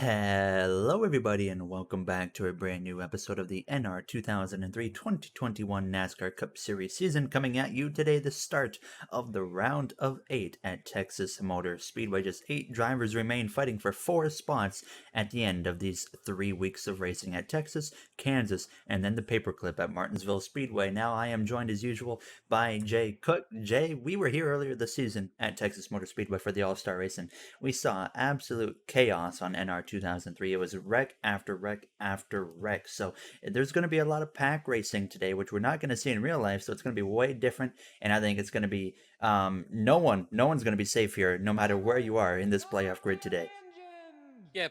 Hello, everybody, and welcome back to a brand new episode of the NR 2021 NASCAR Cup Series season. Coming at you today, the start of the round of 8 at Texas Motor Speedway. Just 8 drivers remain fighting for 4 spots at the end of these 3 weeks of racing at Texas, Kansas, and then the paperclip at Martinsville Speedway. Now, I am joined as usual by Jay Cook. Jay, we were here earlier this season at Texas Motor Speedway for the All-Star Race, and we saw absolute chaos on NR 2003. It was wreck after wreck after wreck. So there's going to be a lot of pack racing today, which we're not going to see in real life. So it's going to be way different. And I think it's going to be no one's going to be safe here, no matter where you are in this playoff grid today. Yeah,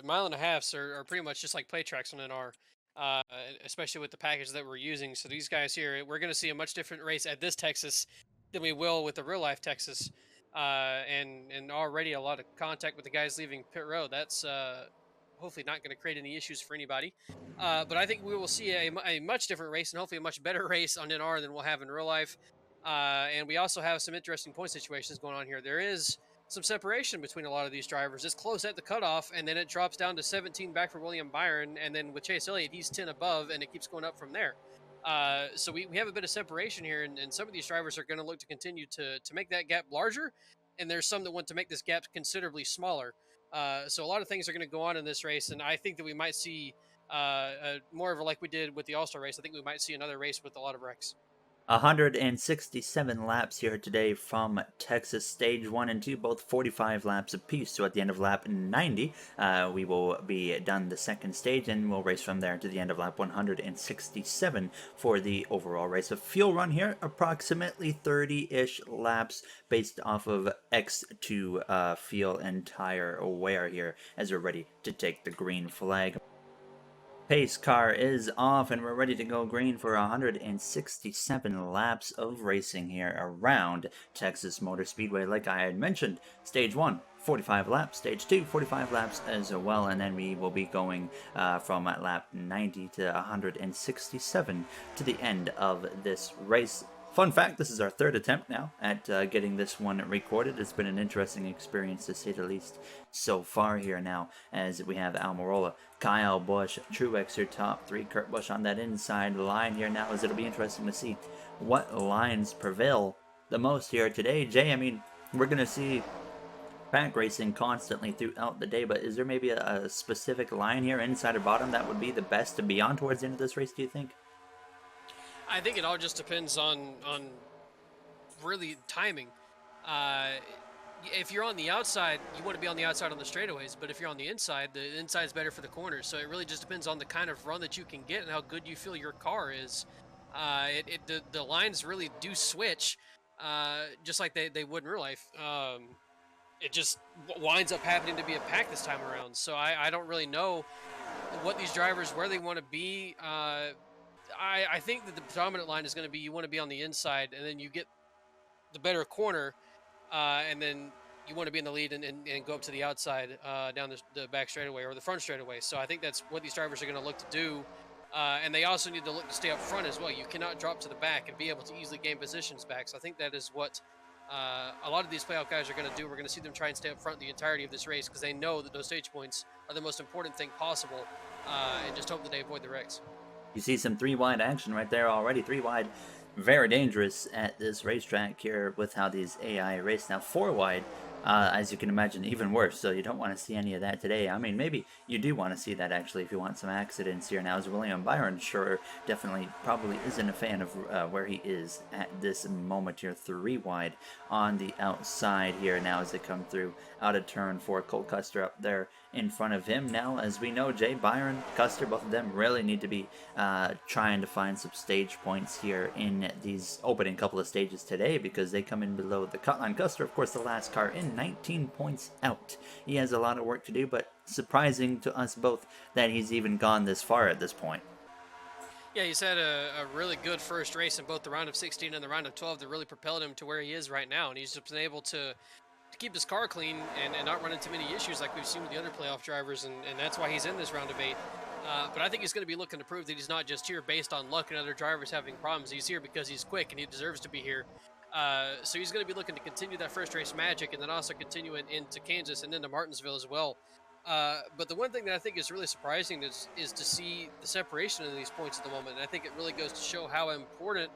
mile and a halfs are pretty much just like play tracks on NR, uh, especially with the package that we're using. So these guys here, we're going to see a much different race at this Texas than we will with the real life Texas, and already a lot of contact with the guys leaving pit road. That's hopefully not going to create any issues for anybody. But I think we will see a much different race and hopefully a much better race on NR than we'll have in real life. And we also have some interesting point situations going on here. There is some separation between a lot of these drivers. It's close at the cutoff, and then it drops down to 17 back for William Byron. And then with Chase Elliott, he's 10 above, and it keeps going up from there. So we have a bit of separation here, and some of these drivers are going to look to continue to make that gap larger, and there's some that want to make this gap considerably smaller. So a lot of things are going to go on in this race, and I think that we might see more of a like we did with the All-Star race. I think we might see another race with a lot of wrecks. 167 laps here today from Texas. Stage 1 and 2, both 45 laps apiece. So at the end of lap 90, we will be done the second stage, and we'll race from there to the end of lap 167 for the overall race. A fuel run here, approximately 30-ish laps based off of X2 fuel and tire wear here as we're ready to take the green flag. Pace car is off, and we're ready to go green for 167 laps of racing here around Texas Motor Speedway. Like I had mentioned, stage 1, 45 laps, stage 2, 45 laps as well, and then we will be going from lap 90 to 167 to the end of this race. Fun fact, this is our third attempt now at getting this one recorded. It's been an interesting experience, to say the least, so far here now, as we have Almirola, Kyle Busch, Truex, your top three, Kurt Busch on that inside line here now, as it'll be interesting to see what lines prevail the most here today. Jay, I mean, we're going to see pack racing constantly throughout the day, but is there maybe a specific line here, inside or bottom, that would be the best to be on towards the end of this race, do you think? I think it all just depends on really timing. Uh, if you're on the outside, you want to be on the outside on the straightaways, but if you're on the inside is better for the corners. So it really just depends on the kind of run that you can get and how good you feel your car is. The lines really do switch, just like they would in real life. It just winds up happening to be a pack this time around. So I don't really know what these drivers where they want to be. I think that the predominant line is going to be you want to be on the inside, and then you get the better corner, and then you want to be in the lead and go up to the outside down the back straightaway or the front straightaway. So I think that's what these drivers are going to look to do. And they also need to look to stay up front as well. You cannot drop to the back and be able to easily gain positions back. So I think that is what a lot of these playoff guys are going to do. We're going to see them try and stay up front the entirety of this race because they know that those stage points are the most important thing possible, and just hope that they avoid the wrecks. You see some three wide action right there already. Three wide, very dangerous at this racetrack here with how these AI race. Now, four wide, as you can imagine, even worse. So you don't want to see any of that today. I mean, maybe you do want to see that actually if you want some accidents here. Now, as William Byron, sure, definitely probably isn't a fan of where he is at this moment here. Three wide on the outside here now as they come through out of turn four. Cole Custer up there in front of him. Now, as we know, Jay Byron, Custer, both of them really need to be trying to find some stage points here in these opening couple of stages today because they come in below the cut line. Custer, of course, the last car in, 19 points out. He has a lot of work to do, but surprising to us both that he's even gone this far at this point. Yeah, he's had a really good first race in both the round of 16 and the round of 12 that really propelled him to where he is right now. And he's just been able to keep his car clean and not run into many issues like we've seen with the other playoff drivers. And that's why he's in this round of 8. But I think he's going to be looking to prove that he's not just here based on luck and other drivers having problems. He's here because he's quick and he deserves to be here. So he's going to be looking to continue that first race magic and then also continue into Kansas and into Martinsville as well. But the one thing that I think is really surprising is to see the separation in these points at the moment. And I think it really goes to show how important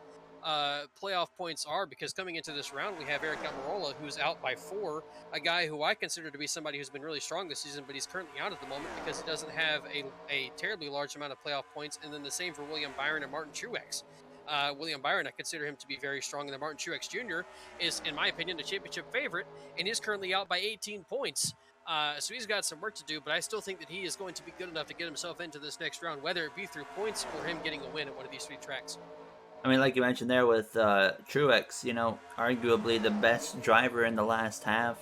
playoff points are, because coming into this round, we have Eric Almirola, who's out by 4, a guy who I consider to be somebody who's been really strong this season, but he's currently out at the moment because he doesn't have a terribly large amount of playoff points. And then the same for William Byron and Martin Truex. William Byron, I consider him to be very strong, and then Martin Truex Jr. is, in my opinion, the championship favorite, and is currently out by 18 points. So he's got some work to do, but I still think that he is going to be good enough to get himself into this next round, whether it be through points or him getting a win at one of these 3 tracks. I mean, like you mentioned there with Truex, arguably the best driver in the last half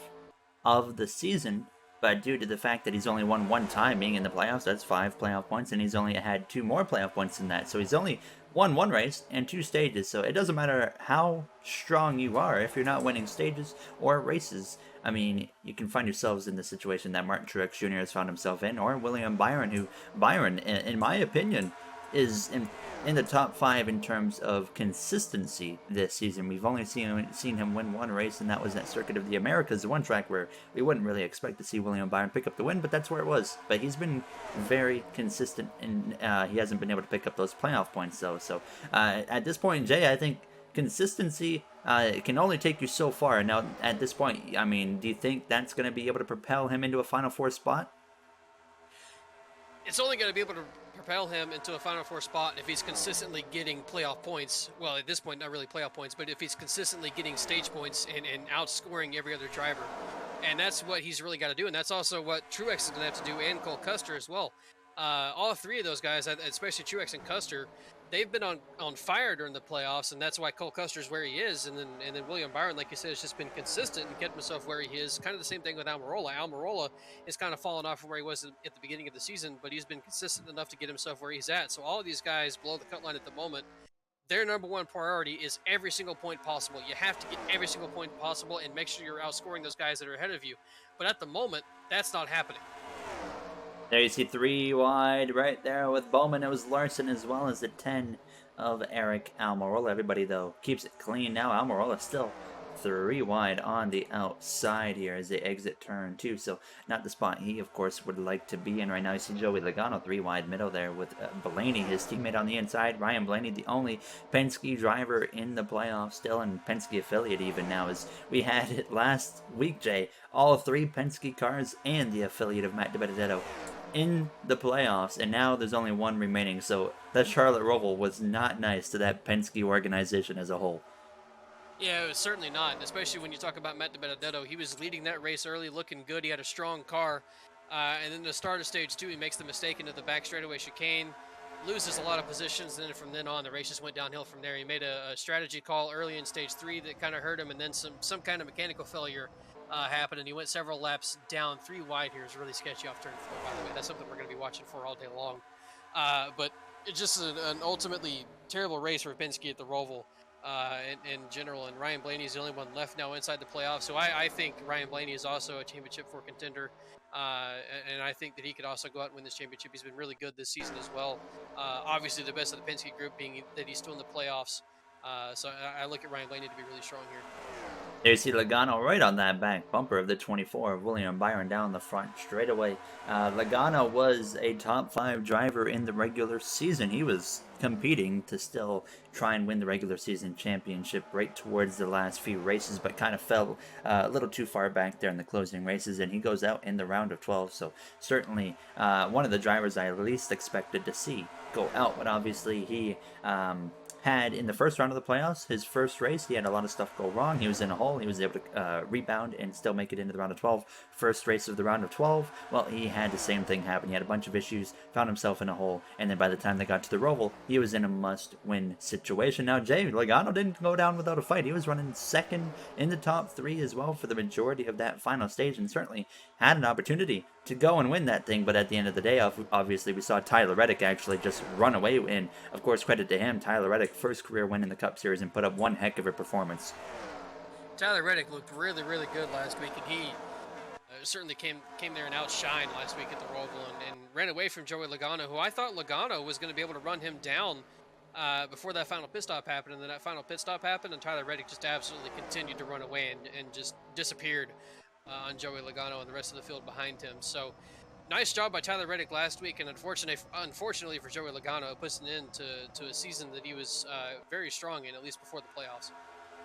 of the season, but due to the fact that he's only won one time being in the playoffs, that's 5 playoff points, and he's only had 2 more playoff points than that. So he's only won 1 race and 2 stages. So it doesn't matter how strong you are if you're not winning stages or races. I mean, you can find yourselves in the situation that Martin Truex Jr. has found himself in, or William Byron, who, in my opinion, is in the top 5 in terms of consistency this season. We've only seen him win 1 race, and that was at Circuit of the Americas, the one track where we wouldn't really expect to see William Byron pick up the win, but that's where it was. But he's been very consistent, and he hasn't been able to pick up those playoff points, though. So at this point, Jay, I think consistency can only take you so far. Now, at this point, I mean, do you think that's going to be able to propel him into a Final Four spot? It's only going to be able to propel him into a Final Four spot if he's consistently getting playoff points. Well, at this point, not really playoff points, but if he's consistently getting stage points and outscoring every other driver. And that's what he's really got to do. And that's also what Truex is going to have to do, and Cole Custer as well. All 3 of those guys, especially Truex and Custer, they've been on fire during the playoffs, and that's why Cole Custer's where he is. And then William Byron, like you said, has just been consistent and kept himself where he is. Kind of the same thing with Almirola. Almirola is kind of fallen off from where he was at the beginning of the season, but he's been consistent enough to get himself where he's at. So all of these guys below the cut line at the moment, their number one priority is every single point possible. You have to get every single point possible and make sure you're outscoring those guys that are ahead of you. But at the moment, that's not happening. There you see 3 wide right there with Bowman. It was Larson as well as the 10 of Eric Almirola. Everybody, though, keeps it clean now. Almirola still 3 wide on the outside here as they exit turn 2. So not the spot he, of course, would like to be in right now. You see Joey Logano 3 wide middle there with Blaney, his teammate on the inside. Ryan Blaney, the only Penske driver in the playoffs still, and Penske affiliate even now, as we had it last week, Jay. All 3 Penske cars and the affiliate of Matt DiBenedetto in the playoffs, and now there's only 1 remaining. So that Charlotte Roval was not nice to that Penske organization as a whole. Yeah, it was certainly not, especially when you talk about Matt DiBenedetto. He was leading that race early, looking good. He had a strong car. And then the start of stage 2, he makes the mistake into the back straightaway chicane, loses a lot of positions, and then from then on, the race just went downhill from there. He made a strategy call early in stage 3 that kind of hurt him, and then some kind of mechanical failure happened, and he went several laps down 3 wide here. It was really sketchy off turn 4, by the way. That's something we're going to be watching for all day long. But it's just an ultimately terrible race for Penske at the Roval. In general, and Ryan Blaney is the only one left now inside the playoffs. So I think Ryan Blaney is also a championship 4 contender, and I think that he could also go out and win this championship. He's been really good this season as well. Obviously, the best of the Penske group being that he's still in the playoffs. So I look at Ryan Blaney to be really strong here. There you see Logano right on that back bumper of the 24 of William Byron down the front straightaway. Logano was a top 5 driver in the regular season. He was competing to still try and win the regular season championship right towards the last few races, but kind of fell a little too far back there in the closing races, and he goes out in the round of 12. So certainly one of the drivers I least expected to see go out, but obviously he had in the first round of the playoffs, his first race, he had a lot of stuff go wrong. He was in a hole. He was able to rebound and still make it into the round of 12. First race of the round of 12, well, he had the same thing happen. He had a bunch of issues, found himself in a hole, and then by the time they got to the Roval, he was in a must-win situation. Now, Jay Logano didn't go down without a fight. He was running second in the top 3 as well for the majority of that final stage, and certainly had an opportunity to go and win that thing, but at the end of the day, obviously, we saw Tyler Reddick actually just run away, and of course, credit to him, Tyler Reddick, first career win in the Cup Series, and put up one heck of a performance. Tyler Reddick looked really, really good last week, and he certainly came there and outshined last week at the Roval, and ran away from Joey Logano, who I thought Logano was going to be able to run him down before that final pit stop happened, and then that final pit stop happened, and Tyler Reddick just absolutely continued to run away and just disappeared on Joey Logano and the rest of the field behind him. So nice job by Tyler Reddick last week, and unfortunately for Joey Logano, it puts an end to a season that he was very strong in, at least before the playoffs.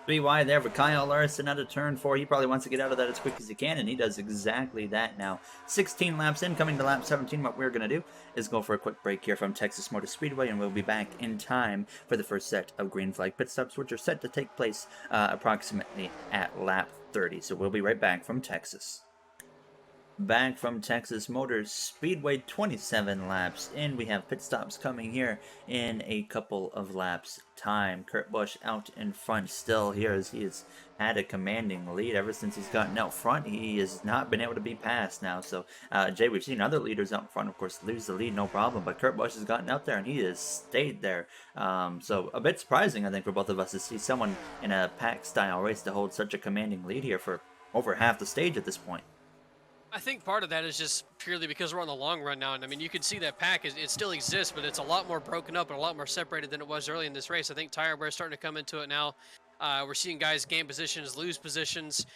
3 wide there for Kyle Larson out of turn 4. He probably wants to get out of that as quick as he can, and he does exactly that now. 16 laps in, coming to lap 17. What we're going to do is go for a quick break here from Texas Motor Speedway, and we'll be back in time for the first set of green flag pit stops, which are set to take place approximately at lap 30. So we'll be right back from Texas. Back from Texas Motor Speedway, 27 laps in. We have pit stops coming here in a couple of laps time. Kurt Busch out in front still here, as he has had a commanding lead ever since he's gotten out front. He has not been able to be passed now. So Jay, we've seen other leaders out front, of course, lose the lead, no problem, but Kurt Busch has gotten out there and he has stayed there. So a bit surprising, I think, for both of us to see someone in a pack style race to hold such a commanding lead here for over half the stage at this point. I think part of that is just purely because we're on the long run now, and I mean, you can see that pack it still exists, but it's a lot more broken up and a lot more separated than it was early in this race. I think tire wear is starting to come into it now. We're seeing guys gain positions, lose positions,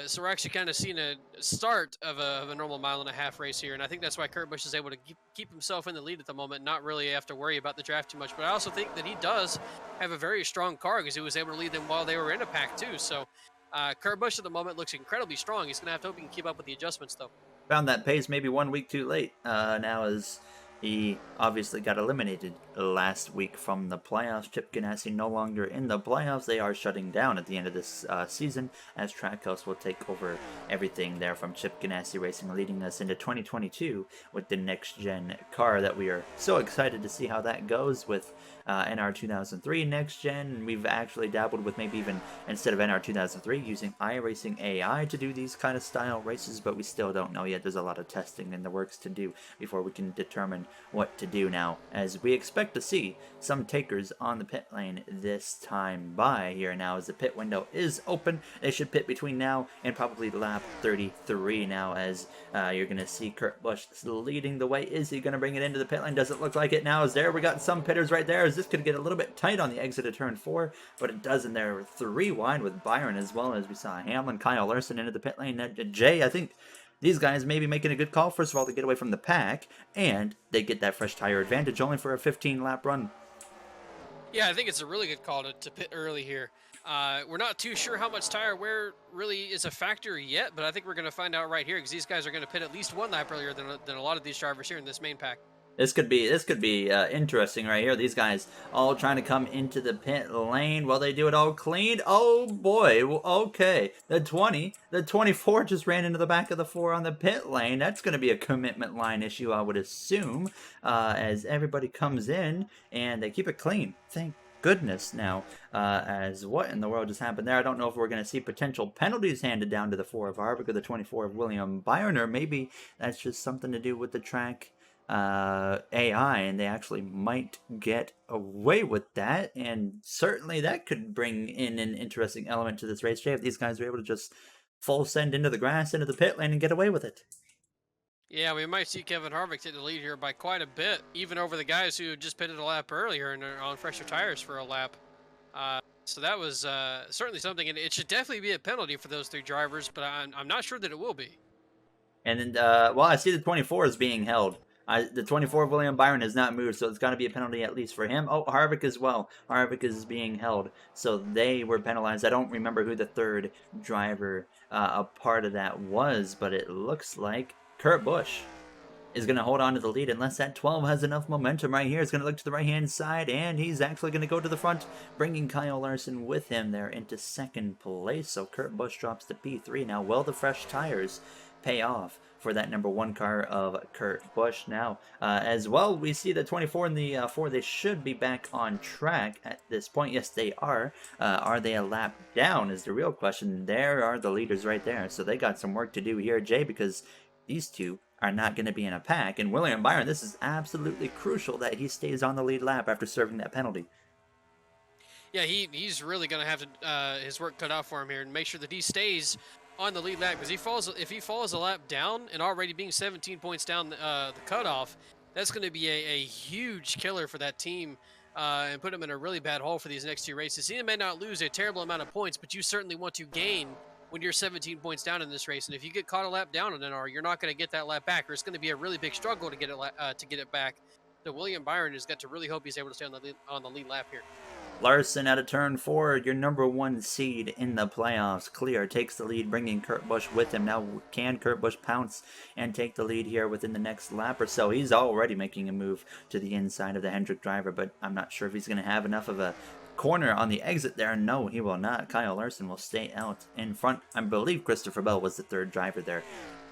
so we're actually kind of seeing a start of a normal mile-and-a-half race here, and I think that's why Kurt Busch is able to keep himself in the lead at the moment, not really have to worry about the draft too much. But I also think that he does have a very strong car because he was able to lead them while they were in a pack too. So Kurt Busch at the moment looks incredibly strong. He's going to have to hope he can keep up with the adjustments, though. Found that pace maybe 1 week too late now, as he obviously got eliminated last week from the playoffs. Chip Ganassi no longer in the playoffs. They are shutting down at the end of this season, as Trackhouse will take over everything there from Chip Ganassi Racing, leading us into 2022 with the next-gen car that we are so excited to see how that goes with NR 2003 next gen. We've actually dabbled with maybe even, instead of NR 2003, using iRacing AI to do these kind of style races, but we still don't know yet. There's a lot of testing in the works to do before we can determine what to do now, as we expect to see some takers on the pit lane this time by here now, as the pit window is open. They should pit between now and probably lap 33 now, as you're going to see Kurt Busch leading the way. Is he going to bring it into the pit lane? Doesn't look like it now, as there we got some pitters right there, as this could get a little bit tight on the exit of turn 4, but it does in there 3 wide with Byron, as well as we saw Hamlin, Kyle Larson into the pit lane. Jay, I think these guys may be making a good call, first of all, to get away from the pack, and they get that fresh tire advantage only for a 15-lap run. Yeah, I think it's a really good call to pit early here. We're not too sure how much tire wear really is a factor yet, but I think we're going to find out right here, because these guys are going to pit at least 1 lap earlier than a lot of these drivers here in this main pack. This could be interesting right here. These guys all trying to come into the pit lane while they do it all clean. Oh boy, okay. The 24 just ran into the back of the 4 on the pit lane. That's going to be a commitment line issue, I would assume, as everybody comes in and they keep it clean. Thank goodness now, as what in the world just happened there? I don't know if we're going to see potential penalties handed down to the 4 of Harvick or the 24 of William Byron, or maybe that's just something to do with the track AI, and they actually might get away with that, and certainly that could bring in an interesting element to this race, Jay, if these guys are able to just full send into the grass, into the pit lane, and get away with it. Yeah, we might see Kevin Harvick take the lead here by quite a bit, even over the guys who just pitted a lap earlier and are on fresher tires for a lap. So that was certainly something, and it should definitely be a penalty for those 3 drivers, but I'm not sure that it will be. And then, well, I see the 24 is being held. The 24 of William Byron has not moved, so it's got to be a penalty at least for him. Oh, Harvick as well. Harvick is being held, so they were penalized. I don't remember who the 3rd driver a part of that was, but it looks like Kurt Busch is going to hold on to the lead unless that 12 has enough momentum right here. It's going to look to the right-hand side, and he's actually going to go to the front, bringing Kyle Larson with him there into 2nd place. So Kurt Busch drops to P3 now. Will the fresh tires pay off for that number 1 car of Kurt Busch now? As well, we see the 24 and the 4, they should be back on track at this point. Yes, they are. Are they a lap down is the real question. There are the leaders right there, so they got some work to do here, Jay, because these 2 are not going to be in a pack. And William Byron, this is absolutely crucial that he stays on the lead lap after serving that penalty. Yeah, he's really going to have to, his work cut out for him here, and make sure that he stays on the lead lap, because if he falls a lap down and already being 17 points down the cutoff, that's going to be a huge killer for that team, and put him in a really bad hole for these next 2 races. He may not lose a terrible amount of points, but you certainly want to gain when you're 17 points down in this race. And if you get caught a lap down in an hour, you're not going to get that lap back, or it's going to be a really big struggle to get it back. So William Byron has got to really hope he's able to stay on the lead lap here. Larson out of turn 4, your number 1 seed in the playoffs. Clear takes the lead, bringing Kurt Busch with him. Now, can Kurt Busch pounce and take the lead here within the next lap or so? He's already making a move to the inside of the Hendrick driver, but I'm not sure if he's going to have enough of a corner on the exit there. No, he will not. Kyle Larson will stay out in front. I believe Christopher Bell was the third driver there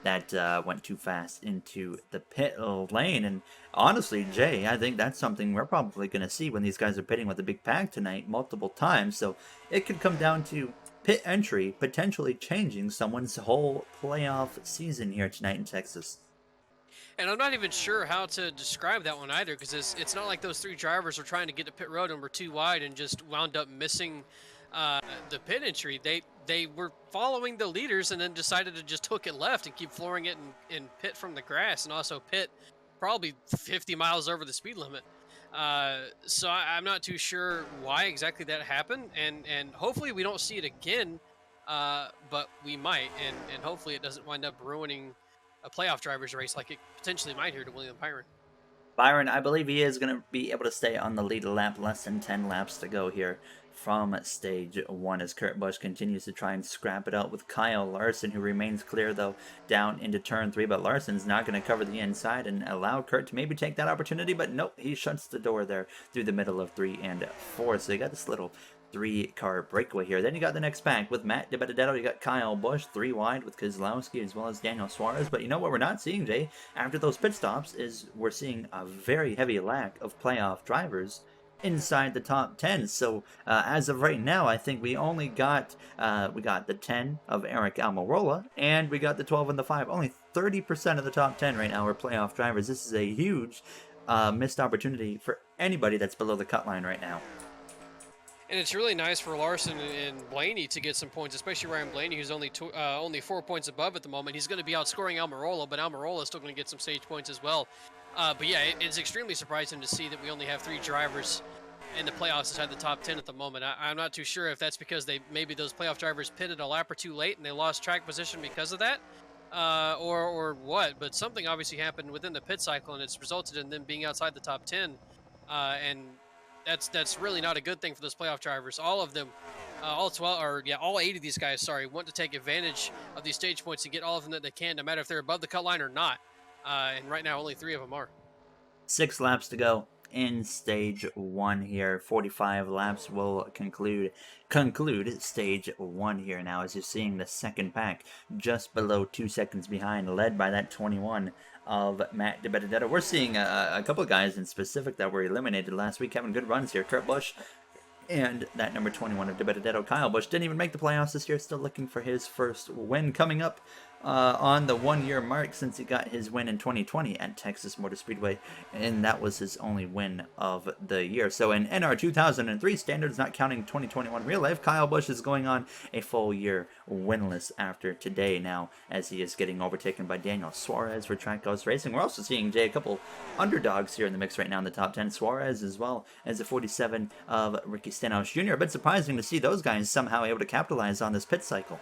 that went too fast into the pit lane. And honestly, Jay, I think that's something we're probably going to see when these guys are pitting with a big pack tonight multiple times. So it could come down to pit entry potentially changing someone's whole playoff season here tonight in Texas. And I'm not even sure how to describe that one either, because it's not like those 3 drivers were trying to get to pit road and were too wide and just wound up missing the pit entry. They were following the leaders and then decided to just hook it left and keep flooring it and pit from the grass, and also pit probably 50 miles over the speed limit. So I'm not too sure why exactly that happened, and hopefully we don't see it again, but we might, and hopefully it doesn't wind up ruining a playoff driver's race like it potentially might here to William Byron. Byron, I believe he is going to be able to stay on the lead lap, less than 10 laps to go here from stage 1 as Kurt Busch continues to try and scrap it out with Kyle Larson, who remains clear though down into turn 3, but Larson's not going to cover the inside and allow Kurt to maybe take that opportunity, but nope, he shuts the door there through the middle of 3 and 4, so you got this little 3-car breakaway here. Then you got the next pack with Matt DiBenedetto. You got Kyle Busch 3 wide with Keselowski as well as Daniel Suarez. But you know what we're not seeing, Jay, after those pit stops is we're seeing a very heavy lack of playoff drivers inside the top 10. So as of right now, I think we only got the 10 of Aric Almirola and we got the 12 and the 5. Only 30% of the top 10 right now are playoff drivers. This is a huge missed opportunity for anybody that's below the cut line right now. And it's really nice for Larson and Blaney to get some points, especially Ryan Blaney, who's only 4 points above at the moment. He's going to be outscoring Almirola, but Almirola is still going to get some stage points as well. But yeah, it's extremely surprising to see that we only have 3 drivers in the playoffs inside the top 10 at the moment. I'm not too sure if that's because maybe those playoff drivers pitted a lap or 2 late and they lost track position because of that, or what. But something obviously happened within the pit cycle, and it's resulted in them being outside the top 10, and that's really not a good thing for those playoff drivers. All of them, all 8 of these guys, want to take advantage of these stage points and get all of them that they can, no matter if they're above the cut line or not. And right now, only 3 of them are. 6 laps to go in stage 1 here. 45 laps will conclude stage 1 here now, as you're seeing the second pack just below 2 seconds behind, led by that 21 of Matt DiBenedetto. We're seeing a couple of guys in specific that were eliminated last week having good runs here. Kurt Busch and that number 21 of DiBenedetto. Kyle Busch didn't even make the playoffs this year, still looking for his first win coming up on the 1-year mark since he got his win in 2020 at Texas Motor Speedway, and that was his only win of the year. So in NR 2003 standards, not counting 2021 real life, Kyle Busch is going on a full year winless after today now, as he is getting overtaken by Daniel Suarez for Trackhouse Racing. We're also seeing, Jay, a couple underdogs here in the mix right now in the top 10. Suarez as well as the 47 of Ricky Stenhouse Jr. A bit surprising to see those guys somehow able to capitalize on this pit cycle.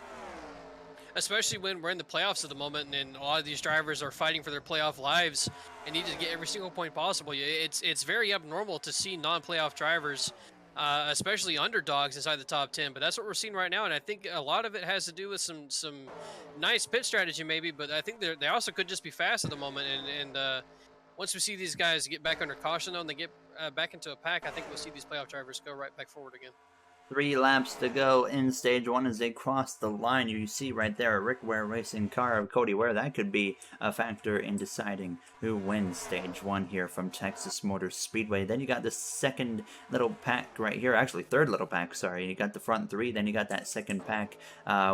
Especially when we're in the playoffs at the moment, and a lot of these drivers are fighting for their playoff lives and need to get every single point possible. It's very abnormal to see non-playoff drivers, especially underdogs, inside the top 10. But that's what we're seeing right now, and I think a lot of it has to do with some nice pit strategy maybe, but I think they also could just be fast at the moment. And once we see these guys get back under caution, though, and they get back into a pack, I think we'll see these playoff drivers go right back forward again. 3 laps to go in stage 1 as they cross the line. You see right there a Rick Ware racing car of Cody Ware. That could be a factor in deciding who wins stage 1 here from Texas Motor Speedway. Then you got the second little pack right here. Actually, third little pack, sorry. You got the front 3. Then you got that second pack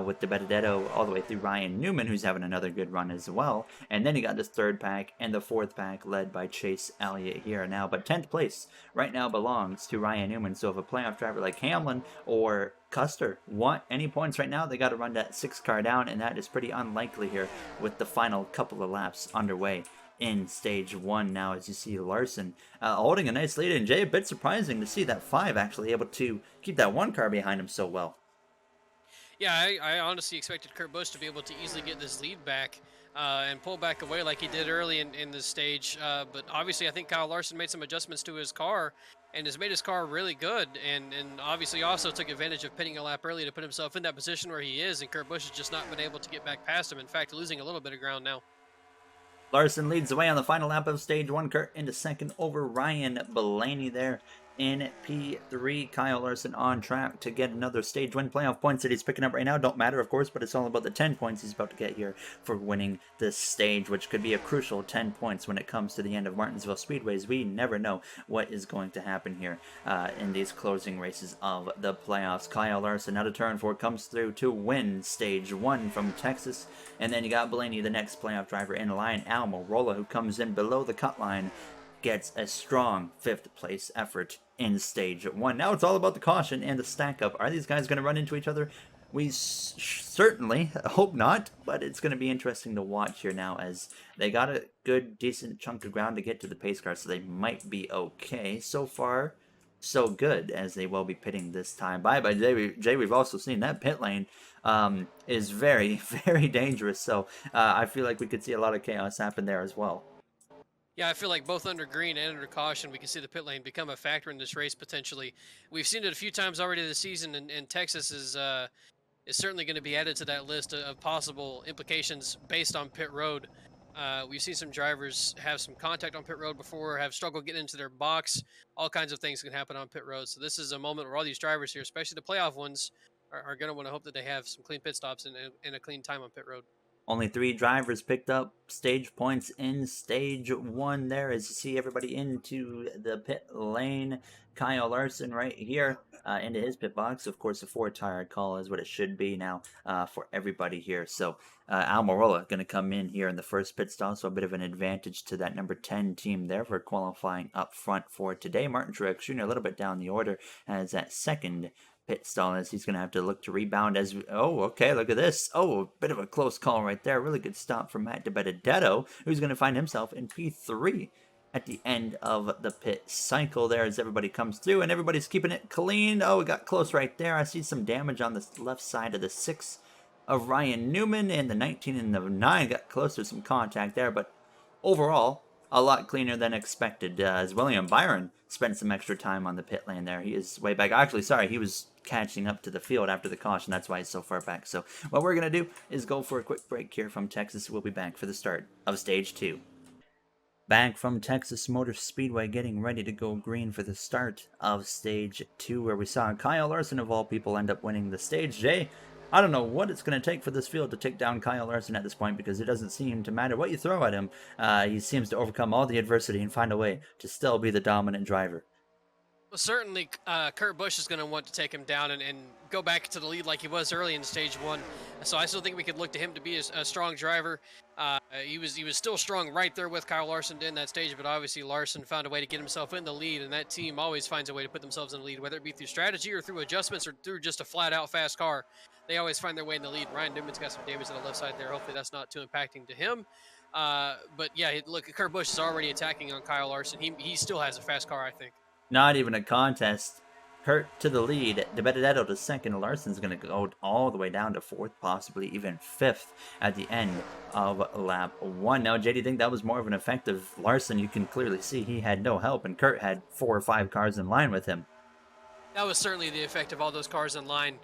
with DiBenedetto all the way through Ryan Newman, who's having another good run as well. And then you got this third pack and the fourth pack led by Chase Elliott here now. But 10th place right now belongs to Ryan Newman. So if a playoff driver like Hamlin or Custer want any points right now, they got to run that 6 car down, and that is pretty unlikely here with the final couple of laps underway in stage 1 now, as you see Larson holding a nice lead. And Jay, a bit surprising to see that 5 actually able to keep that 1 car behind him so well. Yeah, I honestly expected Kurt Busch to be able to easily get this lead back and pull back away like he did early in this stage. But obviously, I think Kyle Larson made some adjustments to his car and has made his car really good. And obviously also took advantage of pitting a lap early to put himself in that position where he is. And Kurt Busch has just not been able to get back past him. In fact, losing a little bit of ground now. Larson leads the way on the final lap of stage one. Kurt into second over Ryan Blaney there in P3. Kyle Larson on track to get another stage win. Playoff points that he's picking up right now don't matter, of course, but it's all about the 10 points he's about to get here for winning this stage, which could be a crucial 10 points when it comes to the end of Martinsville Speedways. We never know what is going to happen here in these closing races of the playoffs. Kyle Larson out of turn 4 comes through to win stage one from Texas. And then you got Blaney, the next playoff driver in line. Almirola, who comes in below the cut line, gets a strong 5th place effort in stage one. Now it's all about the caution and the stack up. Are these guys going to run into each other? We certainly hope not, but it's going to be interesting to watch here now, as they got a good, decent chunk of ground to get to the pace car, so they might be okay. So far, so good, as they will be pitting this time. Bye, Jay, we've also seen that pit lane is very, very dangerous. So I feel like we could see a lot of chaos happen there as well. Yeah, I feel like both under green and under caution, we can see the pit lane become a factor in this race potentially. We've seen it a few times already this season, and Texas is certainly going to be added to that list of possible implications based on pit road. We've seen some drivers have some contact on pit road before, have struggled getting into their box. All kinds of things can happen on pit road. So this is a moment where all these drivers here, especially the playoff ones, are going to want to hope that they have some clean pit stops and a clean time on pit road. Only 3 drivers picked up stage points in stage one there, as you see everybody into the pit lane. Kyle Larson right here into his pit box. Of course, a 4-tire call is what it should be now for everybody here. So Almirola going to come in here in the first pit stop, so a bit of an advantage to that number 10 team there for qualifying up front for today. Martin Truex Jr. a little bit down the order as that second pit stall, as he's going to have to look to rebound as okay, look at this. A bit of a close call right there. Really good stop from Matt DiBenedetto, who's going to find himself in P3 at the end of the pit cycle there, as everybody comes through and everybody's keeping it clean. It got close right there. I see some damage on the left side of the 6 of Ryan Newman, and the 19 and the 9 got close to some contact there, but overall a lot cleaner than expected, as William Byron spent some extra time on the pit lane there. He is way back. Actually, sorry, he was catching up to the field after the caution. That's why he's so far back. So what we're going to do is go for a quick break here from Texas. We'll be back for the start of stage 2. Back from Texas Motor Speedway, getting ready to go green for the start of stage 2, where we saw Kyle Larson, of all people, end up winning the stage. Jay, I don't know what it's going to take for this field to take down Kyle Larson at this point, because it doesn't seem to matter what you throw at him. He seems to overcome all the adversity and find a way to still be the dominant driver. Well, certainly Kurt Busch is going to want to take him down and go back to the lead like he was early in stage one. So I still think we could look to him to be a strong driver. He was still strong right there with Kyle Larson in that stage, but obviously Larson found a way to get himself in the lead, and that team always finds a way to put themselves in the lead, whether it be through strategy or through adjustments or through just a flat-out fast car. They always find their way in the lead. Ryan Newman's got some damage on the left side there. Hopefully that's not too impacting to him. But yeah, look, Kurt Busch is already attacking on Kyle Larson. He still has a fast car, I think. Not even a contest. Kurt to the lead, DiBenedetto to second. Larson's going to go all the way down to 4th, possibly even 5th at the end of lap 1. Now, Jay, do you think that was more of an effective Larson? You can clearly see he had no help, and Kurt had 4 or 5 cars in line with him. That was certainly the effect of all those cars in line.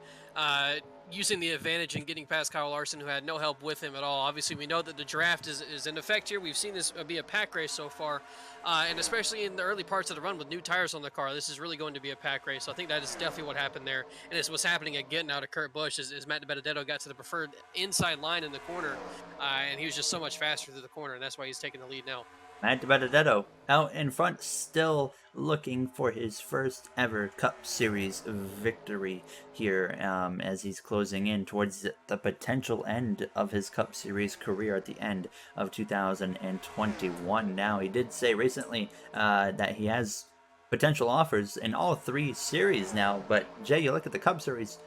Using the advantage and getting past Kyle Larson, who had no help with him at all. Obviously, we know that the draft is in effect here. We've seen this be a pack race so far, and especially in the early parts of the run with new tires on the car, this is really going to be a pack race. So I think that is definitely what happened there, and it's what's happening again now to Kurt Busch as Matt DiBenedetto got to the preferred inside line in the corner, and he was just so much faster through the corner, and that's why he's taking the lead now. Matt DiBenedetto out in front, still looking for his first ever Cup Series victory here, as he's closing in towards the potential end of his Cup Series career at the end of 2021. Now, he did say recently that he has potential offers in all 3 series now, but Jay, you look at the Cup Series,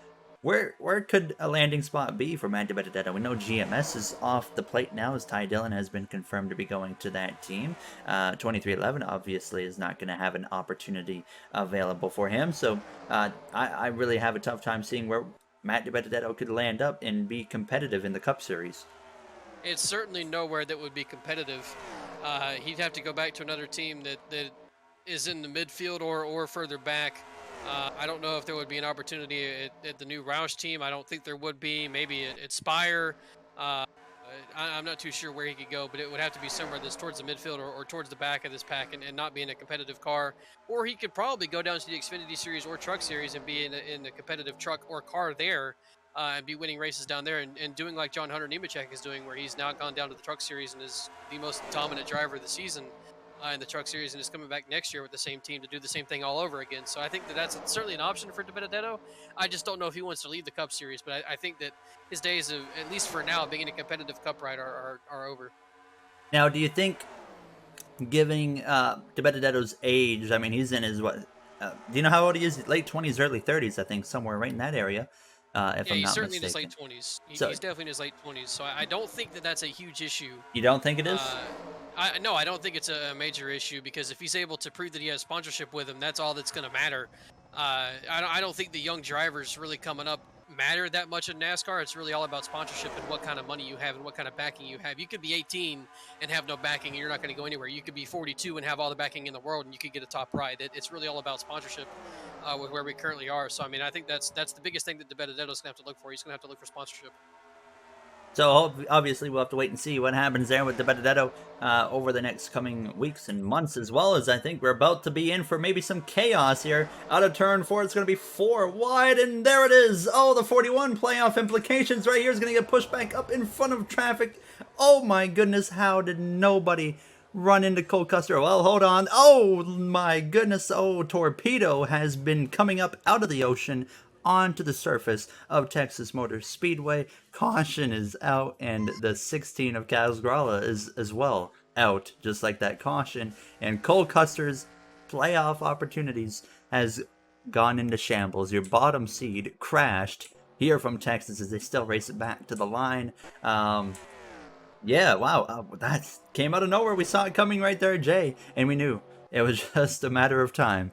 where could a landing spot be for Matt DiBenedetto? We know GMS is off the plate now, as Ty Dillon has been confirmed to be going to that team. 23XI obviously is not going to have an opportunity available for him, so I really have a tough time seeing where Matt DiBenedetto could land up and be competitive in the Cup Series. It's certainly nowhere that would be competitive. He'd have to go back to another team that is in the midfield or further back. I don't know if there would be an opportunity at the new Roush team. I don't think there would be. Maybe at Spire. I'm not too sure where he could go, but it would have to be somewhere that's towards the midfield or towards the back of this pack and not be in a competitive car. Or he could probably go down to the Xfinity Series or Truck Series and be in a competitive truck or car there and be winning races down there and doing like John Hunter Nemechek is doing, where he's now gone down to the Truck Series and is the most dominant driver of the season in the Truck Series and is coming back next year with the same team to do the same thing all over again. So I think that's certainly an option for DiBenedetto. I just don't know if he wants to leave the Cup Series, but I think that his days of, at least for now, being a competitive Cup rider are over. Now, do you think, giving DiBenedetto's age, I mean, he's in his, what, do you know how old he is? Late 20s, early 30s, I think, somewhere right in that area, if Yeah, I'm he's not certainly mistaken. in his late 20s. So, He's definitely in his late 20s. So I don't think that that's a huge issue. you don't think it is? No, I don't think it's a major issue, because if he's able to prove that he has sponsorship with him, that's all that's going to matter. I don't think the young drivers really coming up matter that much in NASCAR. It's really all about sponsorship and what kind of money you have and what kind of backing you have. You could be 18 and have no backing and you're not going to go anywhere. You could be 42 and have all the backing in the world and you could get a top ride. It's really all about sponsorship with where we currently are. So, I mean, I think that's the biggest thing that DiBenedetto's going to have to look for. He's going to have to look for sponsorship. So obviously we'll have to wait and see what happens there with DiBenedetto over the next coming weeks and months, as well as I think we're about to be in for maybe some chaos here. Out of turn 4, it's going to be 4 wide, and there it is. Oh, the 41 playoff implications right here is going to get pushed back up in front of traffic. Oh my goodness, how did nobody run into Cole Custer? Well, hold on. Oh my goodness. Oh, Torpedo has been coming up out of the ocean onto the surface of Texas Motor Speedway. Caution is out, and the 16 of Kaz Grala is as well out, just like that caution. And Cole Custer's playoff opportunities has gone into shambles. Your bottom seed crashed here from Texas as they still race it back to the line. Yeah, wow, that came out of nowhere. We saw it coming right there, Jay, and we knew it was just a matter of time.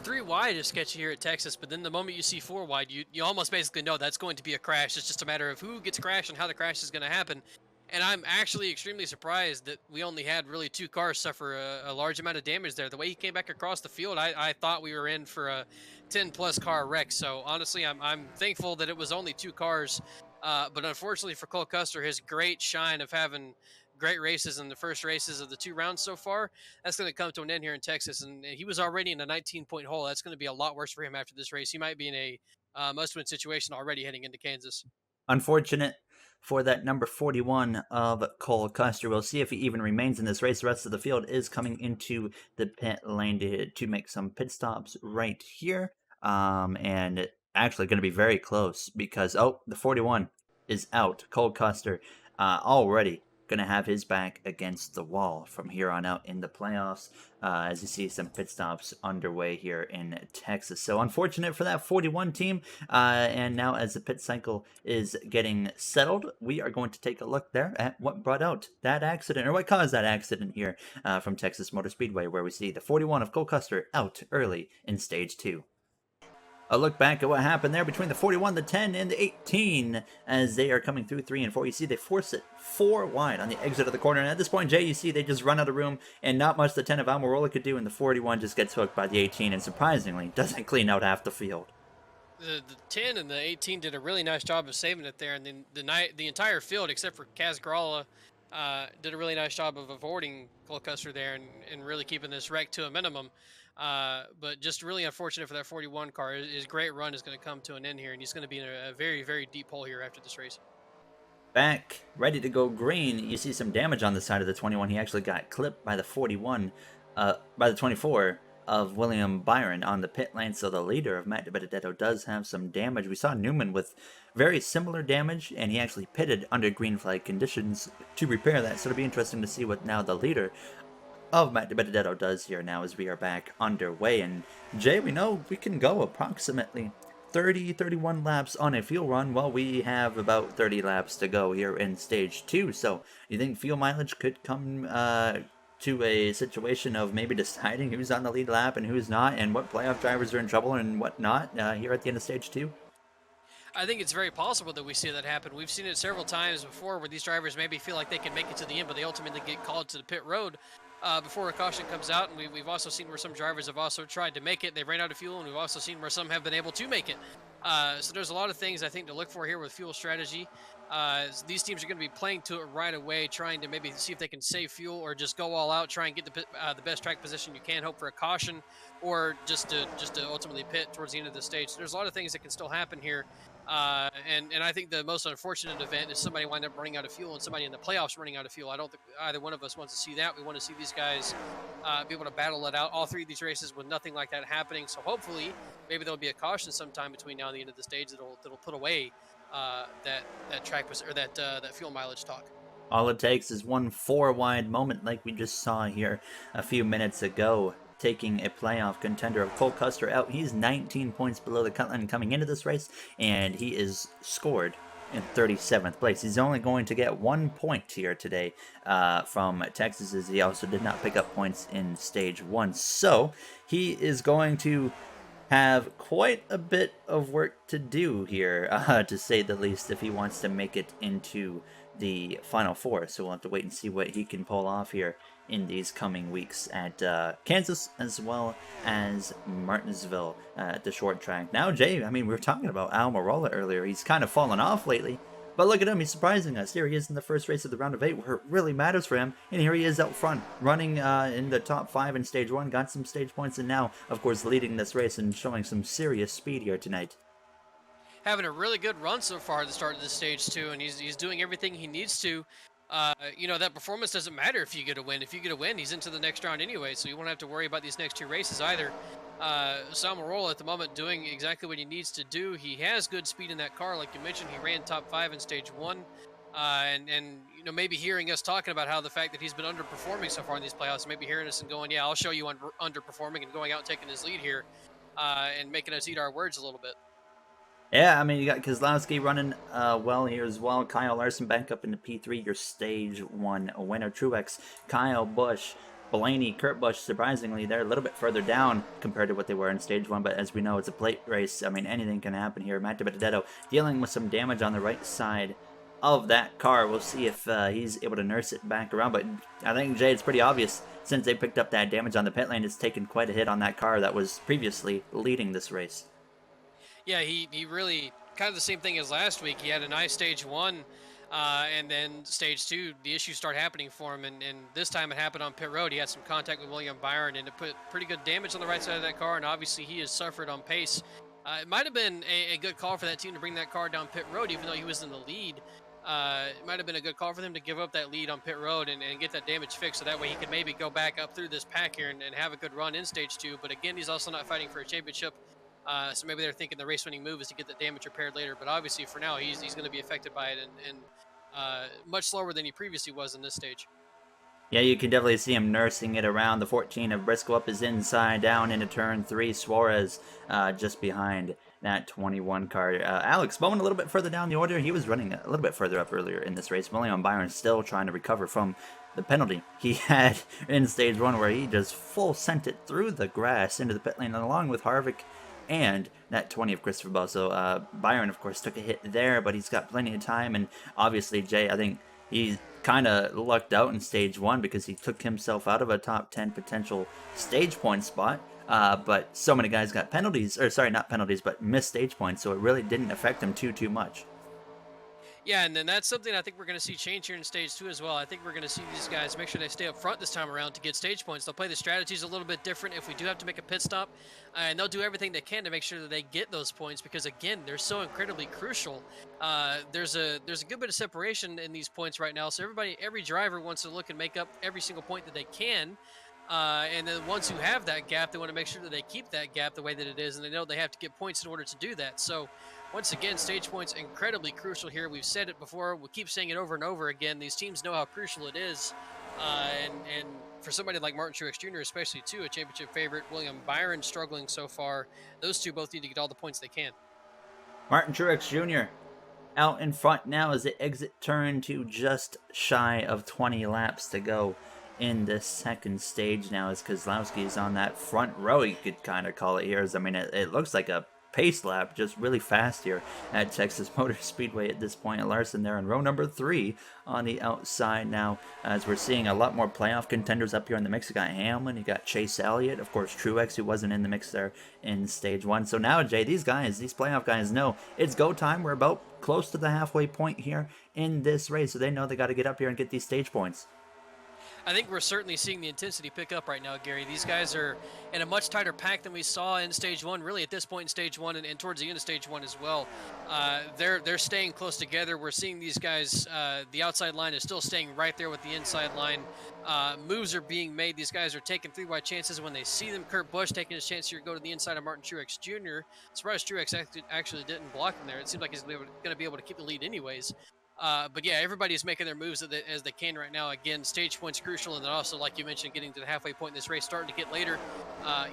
3 wide is sketchy here at Texas, but then the moment you see 4 wide, you almost basically know that's going to be a crash. It's just a matter of who gets crashed and how the crash is going to happen. And I'm actually extremely surprised that we only had really 2 cars suffer a large amount of damage there. The way he came back across the field, I thought we were in for a 10-plus car wreck. So honestly, I'm thankful that it was only 2 cars. But unfortunately for Cole Custer, his great shine of having great races in the first races of the 2 rounds so far, that's going to come to an end here in Texas. And he was already in a 19-point hole. That's going to be a lot worse for him after this race. He might be in a must-win situation already heading into Kansas. Unfortunate for that number 41 of Cole Custer. We'll see if he even remains in this race. The rest of the field is coming into the pit lane to make some pit stops right here. And actually going to be very close because, oh, the 41 is out. Cole Custer already going to have his back against the wall from here on out in the playoffs, as you see some pit stops underway here in Texas. So unfortunate for that 41 team. And now as the pit cycle is getting settled, we are going to take a look there at what brought out that accident, or what caused that accident here from Texas Motor Speedway, where we see the 41 of Cole Custer out early in stage 2. A look back at what happened there between the 41, the 10, and the 18 as they are coming through 3 and 4. You see they force it 4 wide on the exit of the corner. And at this point, Jay, you see they just run out of room, and not much the 10 of Almirola could do, and the 41 just gets hooked by the 18 and surprisingly doesn't clean out half the field. The 10 and the 18 did a really nice job of saving it there, and then the entire field, except for Kaz Grala, did a really nice job of avoiding Cole Custer there and really keeping this wreck to a minimum. But just really unfortunate for that 41 car. His great run is going to come to an end here, and he's going to be in a very, very deep hole here after this race. Back, ready to go green. You see some damage on the side of the 21. He actually got clipped by the 41, by the 24 of William Byron on the pit lane. So the leader of Matt DiBenedetto does have some damage. We saw Newman with very similar damage, and he actually pitted under green flag conditions to repair that. So it'll be interesting to see what now the leader of Matt DiBenedetto does here now as we are back underway. And Jay, we know we can go approximately 31 laps on a fuel run. Well, we have about 30 laps to go here in stage 2. So you think fuel mileage could come to a situation of maybe deciding who's on the lead lap and who's not, and what playoff drivers are in trouble and what not here at the end of stage 2? I think it's very possible that we see that happen. We've seen it several times before where these drivers maybe feel like they can make it to the end, but they ultimately get called to the pit road before a caution comes out. And we've also seen where some drivers have also tried to make it. They ran out of fuel, and we've also seen where some have been able to make it. So there's a lot of things I think to look for here with fuel strategy. These teams are going to be playing to it right away, trying to maybe see if they can save fuel or just go all out, try and get the best track position you can, hope for a caution, or just to ultimately pit towards the end of the stage. So there's a lot of things that can still happen here. And I think the most unfortunate event is somebody wind up running out of fuel and somebody in the playoffs running out of fuel. I don't think either one of us wants to see that. We want to see these guys be able to battle it out all three of these races with nothing like that happening. So hopefully, maybe there'll be a caution sometime between now and the end of the stage that'll put away that track or that fuel mileage talk. All it takes is one four-wide moment like we just saw here a few minutes ago, taking a playoff contender of Cole Custer out. He's 19 points below the cut line coming into this race, and he is scored in 37th place. He's only going to get 1 point here today from Texas, as he also did not pick up points in stage 1. So he is going to have quite a bit of work to do here, to say the least, if he wants to make it into the Final Four. So we'll have to wait and see what he can pull off here in these coming weeks at Kansas, as well as Martinsville at the short track. Now, Jay, I mean, we were talking about Almirola earlier. He's kind of fallen off lately. But look at him, he's surprising us. Here he is in the first race of the round of 8, where it really matters for him. And here he is out front, running in the top 5 in stage 1, got some stage points, and now, of course, leading this race and showing some serious speed here tonight. Having a really good run so far at the start of this stage, too, and he's doing everything he needs to. That performance doesn't matter if you get a win. If you get a win, he's into the next round anyway, so you won't have to worry about these next 2 races either. Almirola at the moment doing exactly what he needs to do. He has good speed in that car, like you mentioned. He ran top 5 in stage 1, and maybe hearing us talking about how the fact that he's been underperforming so far in these playoffs, maybe hearing us and going, yeah, I'll show you underperforming, and going out and taking his lead here, and making us eat our words a little bit. Yeah, I mean, you got Keselowski running well here as well. Kyle Larson back up into P3, your stage 1 winner. Truex, Kyle Busch, Blaney, Kurt Busch, surprisingly, they're a little bit further down compared to what they were in stage 1, but as we know, it's a plate race. I mean, anything can happen here. Matt DiBenedetto dealing with some damage on the right side of that car. We'll see if he's able to nurse it back around, but I think, Jay, it's pretty obvious. Since they picked up that damage on the pit lane, it's taken quite a hit on that car that was previously leading this race. Yeah, he really, kind of the same thing as last week. He had a nice stage 1, and then stage 2, the issues start happening for him, and this time it happened on pit road. He had some contact with William Byron, and it put pretty good damage on the right side of that car, and obviously he has suffered on pace. It might have been a good call for that team to bring that car down pit road, even though he was in the lead. It might have been a good call for them to give up that lead on pit road and get that damage fixed, so that way he could maybe go back up through this pack here and have a good run in stage 2. But again, he's also not fighting for a championship. So maybe they're thinking the race-winning move is to get the damage repaired later. But obviously, for now, he's going to be affected by it and much slower than he previously was in this stage. Yeah, you can definitely see him nursing it around. The 14 of Briscoe up his inside, down into turn 3. Suarez just behind that 21 car. Alex Bowman a little bit further down the order. He was running a little bit further up earlier in this race. William Byron still trying to recover from the penalty he had in stage 1, where he just full sent it through the grass into the pit lane, and along with Harvick and that 20 of Christopher Bell. So Byron, of course, took a hit there, but he's got plenty of time. And obviously, Jay, I think he kind of lucked out in stage 1 because he took himself out of a top 10 potential stage point spot. But so many guys got penalties, or sorry, not penalties, but missed stage points. So it really didn't affect him too much. Yeah, and then that's something I think we're going to see change here in stage 2 as well. I think we're going to see these guys make sure they stay up front this time around to get stage points. They'll play the strategies a little bit different if we do have to make a pit stop, and they'll do everything they can to make sure that they get those points, because again, they're so incredibly crucial. There's a good bit of separation in these points right now, so every driver wants to look and make up every single point that they can. And the ones who have that gap, they want to make sure that they keep that gap the way that it is, and they know they have to get points in order to do that. So once again, stage points incredibly crucial here. We've said it before. We'll keep saying it over and over again. These teams know how crucial it is. And for somebody like Martin Truex Jr., especially too, a championship favorite, William Byron struggling so far, those two both need to get all the points they can. Martin Truex Jr. out in front now as they exit turn 2, just shy of 20 laps to go in this second stage now, as Keselowski is on that front row, you could kind of call it here. I mean, it looks like a pace lap, just really fast here at Texas Motor Speedway at this point. Larson there in row number 3 on the outside now, as we're seeing a lot more playoff contenders up here in the mix. You got Hamlin, you got Chase Elliott, of course Truex, who wasn't in the mix there in stage 1. So now, Jay, these playoff guys know it's go time. We're about close to the halfway point here in this race, so they know they got to get up here and get these stage points. I think we're certainly seeing the intensity pick up right now, Gary. These guys are in a much tighter pack than we saw in stage 1, really at this point in stage 1 and towards the end of stage 1 as well. They're staying close together. We're seeing these guys, the outside line is still staying right there with the inside line. Moves are being made. These guys are taking 3-wide chances when they see them. Kurt Busch taking his chance here to go to the inside of Martin Truex Jr. Surprised Truex actually didn't block him there. It seems like he's going to be able to keep the lead anyways. But yeah, everybody's making their moves as they can right now. Again, stage point's crucial, and then also, like you mentioned, getting to the halfway point in this race, starting to get later.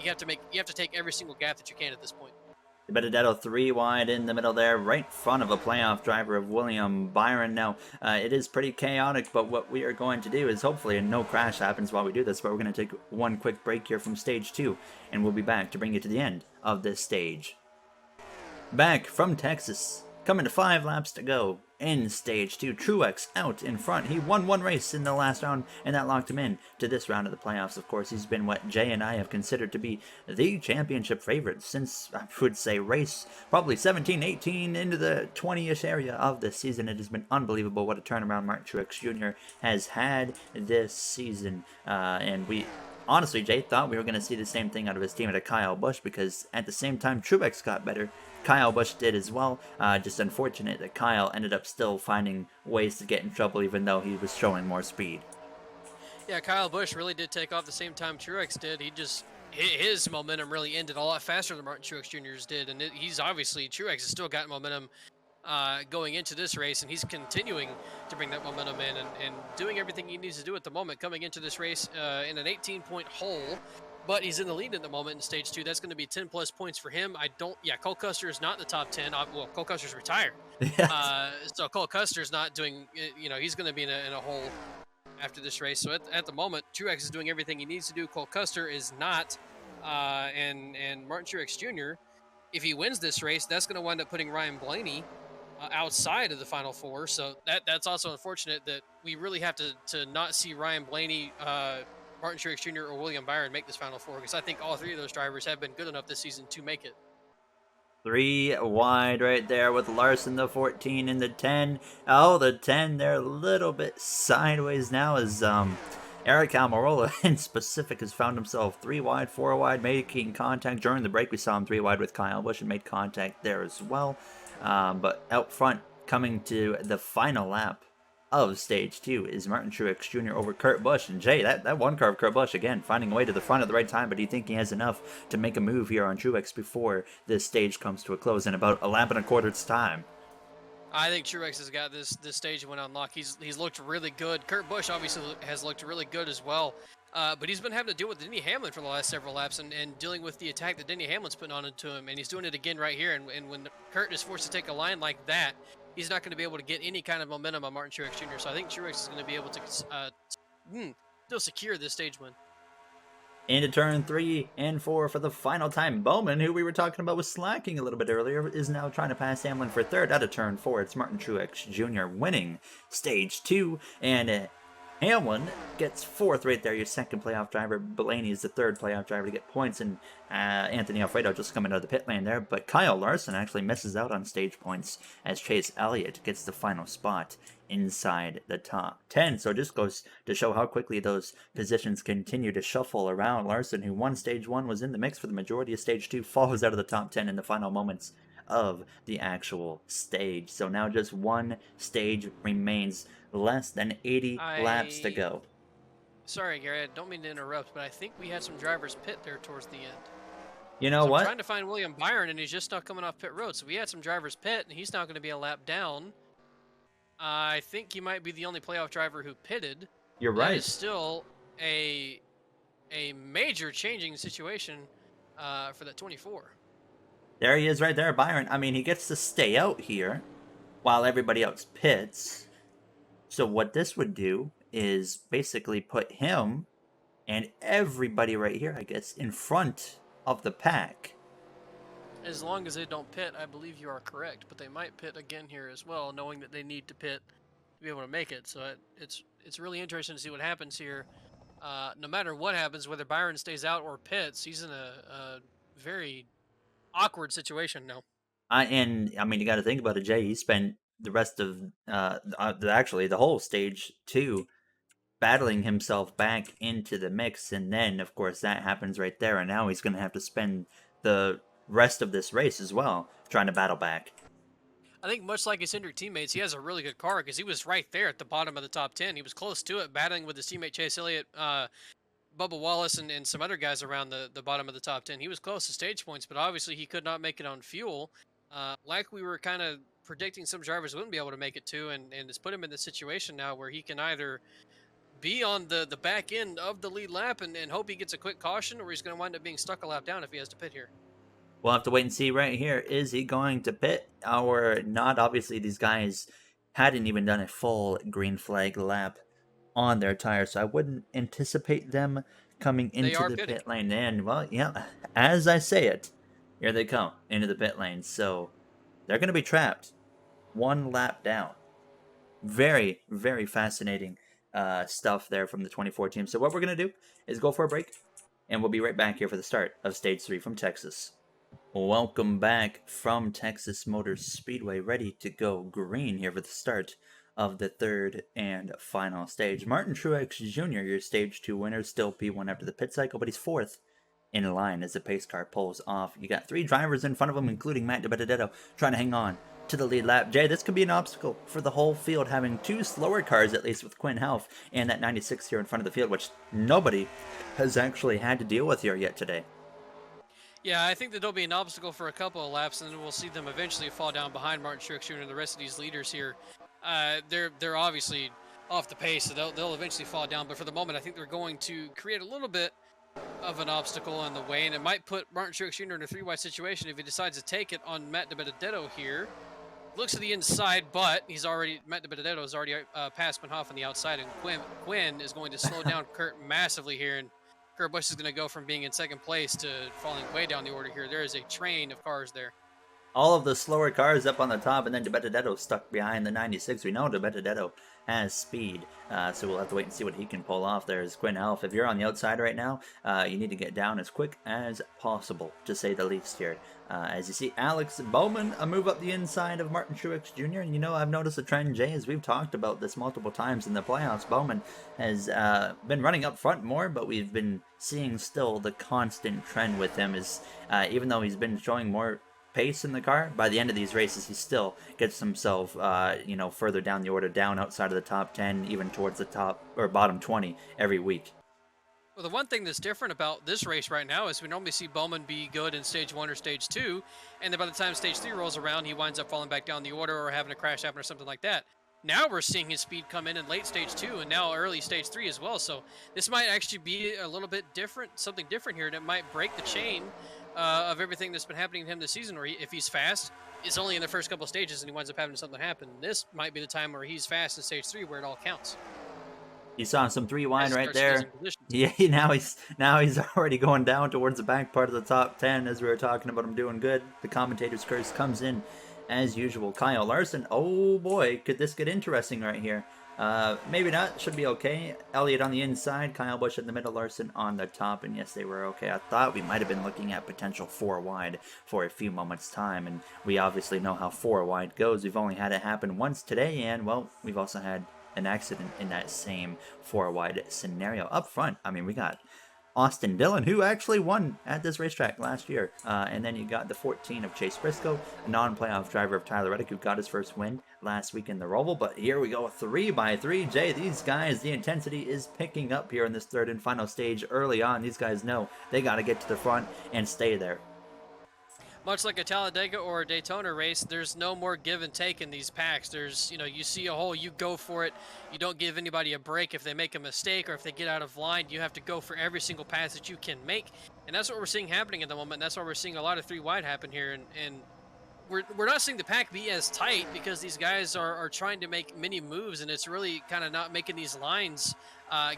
You have to take every single gap that you can at this point. Benedetto 3 wide in the middle there, right in front of a playoff driver of William Byron. Now, it is pretty chaotic, but what we are going to do is hopefully no crash happens while we do this, but we're going to take one quick break here from stage 2, and we'll be back to bring you to the end of this stage. Back from Texas, coming to 5 laps to go. In stage 2, Truex out in front. He won one race in the last round, and that locked him in to this round of the playoffs. Of course, he's been what Jay and I have considered to be the championship favorite since, I would say, race probably 17, 18 into the 20-ish area of this season. It has been unbelievable what a turnaround Martin Truex Jr. has had this season. And we honestly, Jay, thought we were going to see the same thing out of his teammate Kyle Busch, because at the same time Truex got better, Kyle Busch did as well. Just unfortunate that Kyle ended up still finding ways to get in trouble even though he was showing more speed. Yeah, Kyle Busch really did take off the same time Truex did. His momentum really ended a lot faster than Martin Truex Jr.'s did, and Truex has still got momentum going into this race, and he's continuing to bring that momentum in and doing everything he needs to do at the moment coming into this race in an 18-point hole. But he's in the lead at the moment in stage 2. That's going to be 10 plus points for him. Cole Custer is not in the top 10. Well, Cole Custer's retired. Yes. So Cole Custer's not doing, he's going to be in a hole after this race. So at the moment, Truex is doing everything he needs to do. Cole Custer is not. And Martin Truex Jr., if he wins this race, that's going to wind up putting Ryan Blaney outside of the Final Four. So that's also unfortunate that we really have to not see Ryan Blaney, Martin Truex Jr. or William Byron make this Final Four, because I think all 3 of those drivers have been good enough this season to make it. 3 wide right there with Larson, the 14 and the 10. Oh, the 10, they're a little bit sideways now as Eric Almirola in specific has found himself 3 wide, 4 wide, making contact. During the break, we saw him 3 wide with Kyle Busch and made contact there as well. But out front, coming to the final lap of stage 2 is Martin Truex Jr. over Kurt Busch. And Jay, that one car of Kurt Busch, again, finding a way to the front at the right time, but do you think he has enough to make a move here on Truex before this stage comes to a close in about a lap and a quarter's time? I think Truex has got this stage win on lock. He's looked really good. Kurt Busch obviously has looked really good as well. But he's been having to deal with Denny Hamlin for the last several laps and dealing with the attack that Denny Hamlin's putting on into him. And he's doing it again right here. And when Kurt is forced to take a line like that, he's not going to be able to get any kind of momentum on Martin Truex Jr. So I think Truex is going to be able to still secure this stage win. Into turn 3 and 4 for the final time. Bowman, who we were talking about was slacking a little bit earlier, is now trying to pass Hamlin for 3rd out of turn 4. It's Martin Truex Jr. winning stage 2, and Hamlin gets 4th right there, your 2nd playoff driver. Blaney is the 3rd playoff driver to get points, and Anthony Alfredo just coming out of the pit lane there. But Kyle Larson actually misses out on stage points as Chase Elliott gets the final spot inside the top 10. So it just goes to show how quickly those positions continue to shuffle around. Larson, who won stage 1, was in the mix for the majority of stage 2, falls out of the top 10 in the final moments of the actual stage. So now just one stage remains, less than 80 laps to go. Sorry, Gary, I don't mean to interrupt, but I think we had some drivers pit there towards the end. You know what? I'm trying to find William Byron, and he's just not coming off pit road. So we had some drivers pit, and he's not going to be a lap down. I think he might be the only playoff driver who pitted. You're right. That is still a major changing situation for that 24. There he is right there, Byron. I mean, he gets to stay out here while everybody else pits. So what this would do is basically put him and everybody right here, I guess, in front of the pack. As long as they don't pit, I believe you are correct. But they might pit again here as well, knowing that they need to pit to be able to make it. So it's really interesting to see what happens here. No matter what happens, whether Byron stays out or pits, he's in a very awkward situation now. And I mean, you got to think about it, Jay. He spent the rest of actually the whole stage two battling himself back into the mix, and then of course that happens right there, and now he's going to have to spend the rest of this race as well trying to battle back. I think much like his Hendrick teammates, he has a really good car because he was right there at the bottom of the top 10. He was close to it, battling with his teammate Chase Elliott, Bubba Wallace, and some other guys around the bottom of the top 10. He was close to stage points, but obviously he could not make it on fuel. Like we were kind of predicting some drivers wouldn't be able to make it to, and it's put him in this situation now where he can either be on the back end of the lead lap and hope he gets a quick caution, or he's going to wind up being stuck a lap down if he has to pit here. We'll have to wait and see right here. Is he going to pit or not? Obviously, these guys hadn't even done a full green flag lap on their tires, so I wouldn't anticipate them coming into the pitting. pit lane. And, well, yeah, as I say it, here they come into the pit lane. So they're going to be trapped one lap down. Very, very fascinating stuff there from the 24 team. So what we're going to do is go for a break, and we'll be right back here for the start of Stage 3 from Texas. Welcome back from Texas Motor Speedway, ready to go green here for the start of the third and final stage. Martin Truex Jr., your Stage 2 winner, still P1 after the pit cycle, but he's fourth in line as the pace car pulls off. You got three drivers in front of him, including Matt DiBenedetto, trying to hang on to the lead lap. Jay, this could be an obstacle for the whole field, having two slower cars, at least with Quinn Half, and that 96 here in front of the field, which nobody has actually had to deal with here yet today. Yeah, I think that there'll be an obstacle for a couple of laps, and then we'll see them eventually fall down behind Martin Truex Jr. and the rest of these leaders here. They're obviously off the pace, so they'll eventually fall down. But for the moment, I think they're going to create a little bit of an obstacle in the way, and it might put Martin Truex Jr. in a three-wide situation if he decides to take it on Matt DiBenedetto here. Looks to the inside, but Matt DiBenedetto has already passed Manhoff on the outside, and Quinn is going to slow down Kurt massively here, and Kurt Busch is going to go from being in second place to falling way down the order here. There is a train of cars there. All of the slower cars up on the top, and then DiBenedetto stuck behind the 96. We know DiBenedetto has speed, so we'll have to wait and see what he can pull off. There's Quinn Half. If you're on the outside right now, you need to get down as quick as possible, to say the least here. As you see, Alex Bowman move up the inside of Martin Truex Jr. And, you know, I've noticed a trend, Jay, as we've talked about this multiple times in the playoffs. Bowman has been running up front more, but we've been seeing still the constant trend with him is even though he's been showing more pace in the car, by the end of these races he still gets himself further down the order, down outside of the top 10, even towards the top or bottom 20 every week. Well, the one thing that's different about this race right now is we normally see Bowman be good in stage 1 or stage 2, and then by the time stage 3 rolls around, he winds up falling back down the order or having a crash happen or something like that. Now we're seeing his speed come in late stage 2 and now early stage 3 as well. So this might actually be a little bit different, something different here, and it might break the chain of everything that's been happening to him this season. Or if he's fast, it's only in the first couple of stages and he winds up having something happen. This might be the time where he's fast in stage 3 where it all counts. You saw some 3 wide right there. Yeah, now he's already going down towards the back part of the top 10 as we were talking about him doing good. The commentator's curse comes in as usual. Kyle Larson, oh boy, could this get interesting right here. Maybe not, should be okay. Elliott on the inside, Kyle Busch in the middle, Larson on the top, and yes, they were okay. I thought we might have been looking at potential 4 wide for a few moments time, and we obviously know how 4 wide goes. We've only had it happen once today, and well, we've also had an accident in that same 4 wide scenario. Up front, I mean, we got Austin Dillon, who actually won at this racetrack last year. And then you got the 14 of Chase Briscoe, a non-playoff driver of Tyler Reddick, who got his first win last week in the Roval. But here we go, 3x3. Jay, these guys, the intensity is picking up here in this third and final stage early on. These guys know they got to get to the front and stay there. Much like a Talladega or a Daytona race, there's no more give and take in these packs. There's, you see a hole, you go for it. You don't give anybody a break if they make a mistake or if they get out of line. You have to go for every single pass that you can make. And that's what we're seeing happening at the moment. That's why we're seeing a lot of 3 wide happen here. And we're not seeing the pack be as tight because these guys are trying to make many moves, and it's really kind of not making these lines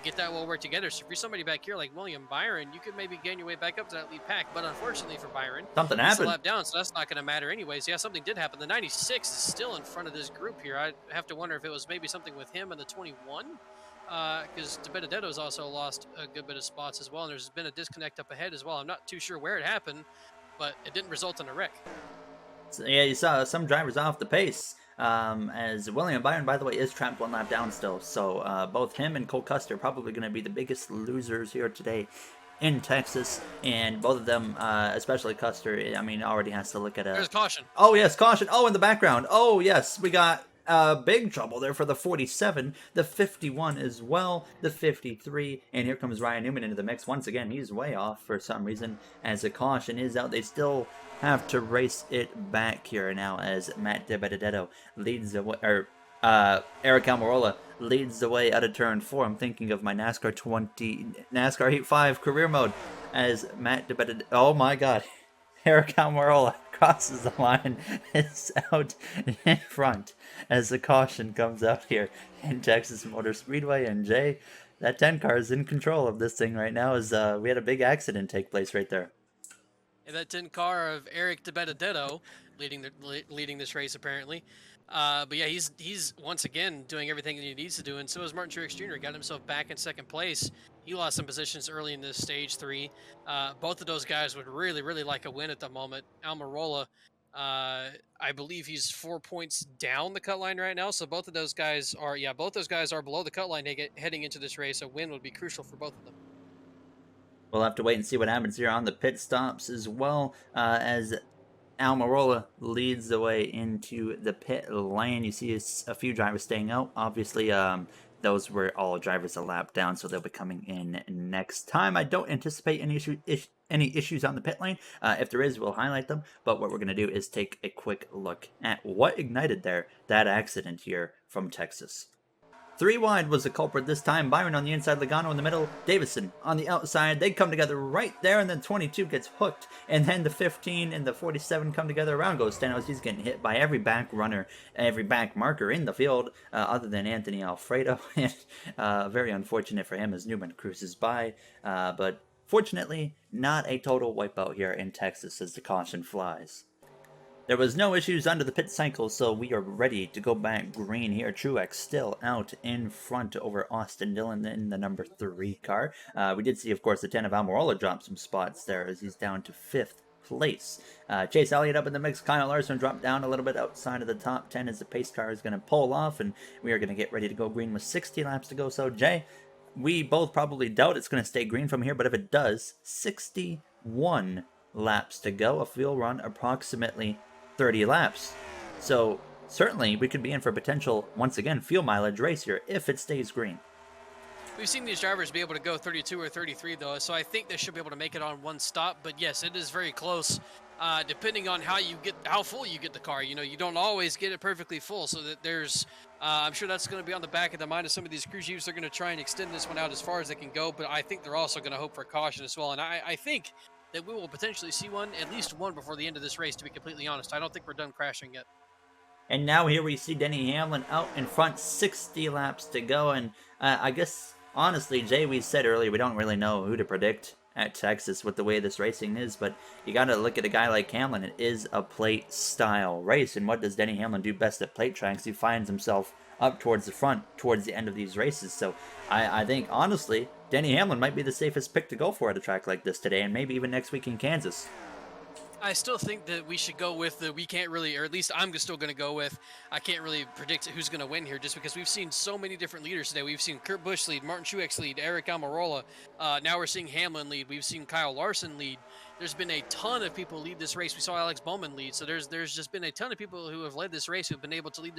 get that well worked together. So if you're somebody back here like William Byron, you could maybe gain your way back up to that lead pack. But unfortunately for Byron, Something he's a happened. lap down, so that's not going to matter anyways. Yeah, something did happen. The 96 is still in front of this group here. I have to wonder if it was maybe something with him and the 21. Because DiBenedetto's also lost a good bit of spots as well, and there's been a disconnect up ahead as well. I'm not too sure where it happened, but it didn't result in a wreck. So, yeah, you saw some drivers off the pace. As William Byron, by the way, is trapped 1 lap down still. So both him and Cole Custer are probably going to be the biggest losers here today in Texas. And both of them, especially Custer, I mean, already has to look at There's caution. Oh, yes, caution. Oh, in the background. Oh, yes, we got big trouble there for the 47, the 51 as well, the 53, and here comes Ryan Newman into the mix once again. He's way off for some reason as the caution is out. They still have to race it back here now as Matt DiBenedetto leads the way, or Eric Almirola leads the way out of turn 4. I'm thinking of my NASCAR Heat 5 career mode as Matt DiBenedetto. Oh my god. Eric Almirola crosses the line, is out in front as the caution comes out here in Texas Motor Speedway. And Jay, that 10 car is in control of this thing right now as we had a big accident take place right there. And that 10 car of Eric DiBenedetto leading this race apparently. But yeah, he's once again doing everything that he needs to do, and so is Martin Truex Jr. Got himself back in second place. He lost some positions early in this stage 3. Both of those guys would really like a win at the moment. Almirola, I believe he's 4 points down the cut line right now, so both those guys are below the cut line heading into this race. A win would be crucial for both of them. We'll have to wait and see what happens here on the pit stops as well, as Almirola leads the way into the pit lane. You see a few drivers staying out. Obviously, those were all drivers a lap down, so they'll be coming in next time. I don't anticipate any issues on the pit lane. If there is, we'll highlight them. But what we're going to do is take a quick look at what ignited that accident here from Texas. 3 wide was the culprit this time. Byron on the inside, Logano in the middle, Davison on the outside. They come together right there, and then 22 gets hooked. And then the 15 and the 47 come together. Around goes Stanos. He's getting hit by every back runner, every back marker in the field, other than Anthony Alfredo. Very unfortunate for him as Newman cruises by. But fortunately, not a total wipeout here in Texas as the caution flies. There was no issues under the pit cycle, so we are ready to go back green here. Truex still out in front over Austin Dillon in the number 3 car. We did see, of course, the 10 of Almirola drop some spots there as he's down to 5th place. Chase Elliott up in the mix. Kyle Larson dropped down a little bit outside of the top 10 as the pace car is going to pull off, and we are going to get ready to go green with 60 laps to go. So, Jay, we both probably doubt it's going to stay green from here, but if it does, 61 laps to go. A fuel run approximately 30 laps. So certainly we could be in for a potential, once again, fuel mileage race here if it stays green. We've seen these drivers be able to go 32 or 33 though, so I think they should be able to make it on one stop. But yes, it is very close, depending on how full you get the car. You know, you don't always get it perfectly full, so that there's I'm sure that's going to be on the back of the mind of some of these crew chiefs. They're going to try and extend this one out as far as they can go, but I think they're also going to hope for caution as well. And I think that we will potentially see at least one before the end of this race, to be completely honest. I don't think we're done crashing yet. And now here we see Denny Hamlin out in front, 60 laps to go. And I guess, honestly, Jay, we said earlier, we don't really know who to predict at Texas with the way this racing is, but you got to look at a guy like Hamlin. It is a plate style race. And what does Denny Hamlin do best at plate tracks? He finds himself up towards the front towards the end of these races. So I think, honestly, Denny Hamlin might be the safest pick to go for at a track like this today, and maybe even next week in Kansas. I still think that we should go with we can't really, or at least I'm still going to go with, I can't really predict who's going to win here, just because we've seen so many different leaders today. We've seen Kurt Busch lead, Martin Truex lead, Eric Almirola. Now we're seeing Hamlin lead. We've seen Kyle Larson lead. There's been a ton of people lead this race. We saw Alex Bowman lead. So there's just been a ton of people who have led this race, who've been able to lead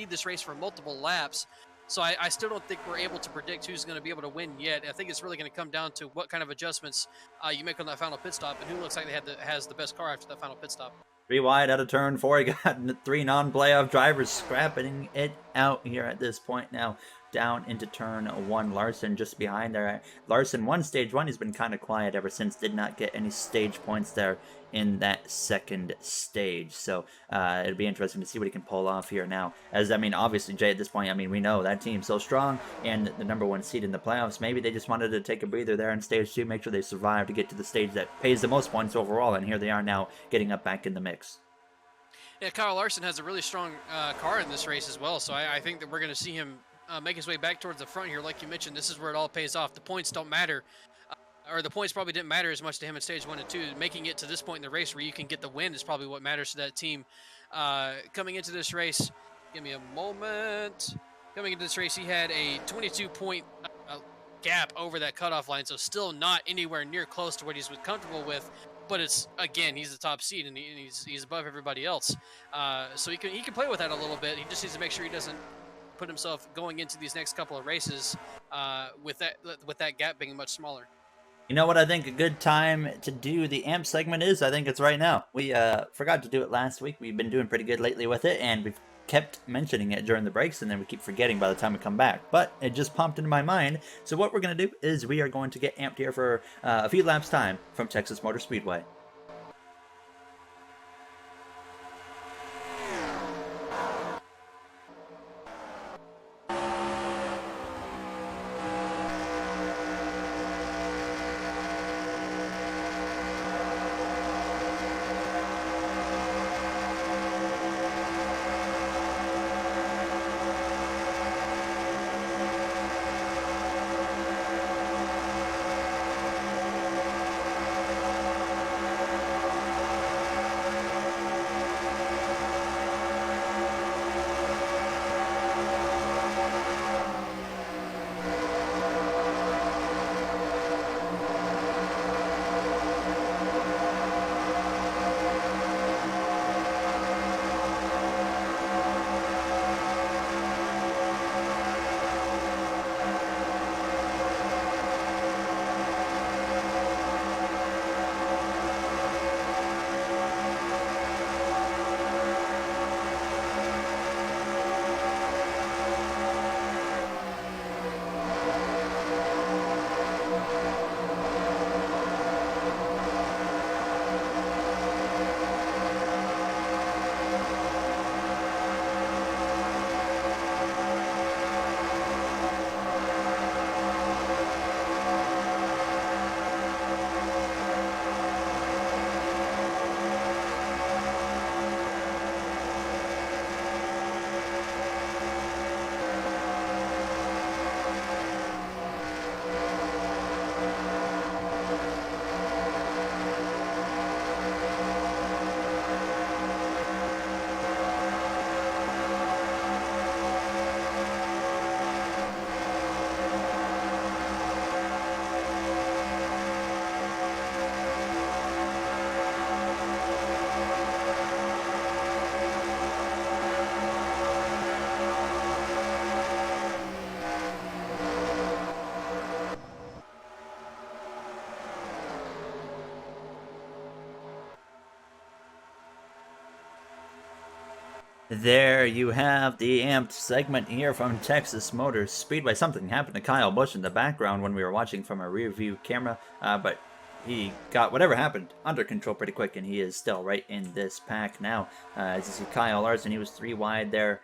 this race for multiple laps. So I still don't think we're able to predict who's going to be able to win yet. I think it's really going to come down to what kind of adjustments you make on that final pit stop, and who looks like has the best car after that final pit stop. 3 wide out of turn 4. You got 3 non-playoff drivers scrapping it out here at this point now. Down into turn one. Larson just behind there. Larson won stage one. He's been kind of quiet ever since. Did not get any stage points there in that second stage. So it'll be interesting to see what he can pull off here now. As I mean, obviously, Jay, at this point, I mean, we know that team's so strong and the number one seed in the playoffs. Maybe they just wanted to take a breather there in stage two, make sure they survive to get to the stage that pays the most points overall. And here they are now getting up back in the mix. Yeah, Kyle Larson has a really strong car in this race as well. So I think that we're going to see him make his way back towards the front here. Like you mentioned, this is where it all pays off. The points don't matter, or the points probably didn't matter as much to him in stage 1 and 2. Making it to this point in the race where you can get the win is probably what matters to that team. Coming into this race, give me a moment. Coming into this race, he had a 22-point gap over that cutoff line, so still not anywhere near close to what he's comfortable with. But it's, again, he's the top seed and he's above everybody else, so he can play with that a little bit. He just needs to make sure he doesn't put himself going into these next couple of races with that gap being much smaller. You know what I think a good time to do the AMP segment is? I think it's right now. We forgot to do it last week. We've been doing pretty good lately with it, and we've kept mentioning it during the breaks, and then we keep forgetting by the time we come back. But it just popped into my mind. So what we're going to do is we are going to get amped here for a few laps time from Texas Motor Speedway. There you have the amped segment here from Texas Motor Speedway. Something happened to Kyle Busch in the background when we were watching from a rear view camera, but he got whatever happened under control pretty quick, and he is still right in this pack now. As you see, Kyle Larson, he was 3 wide there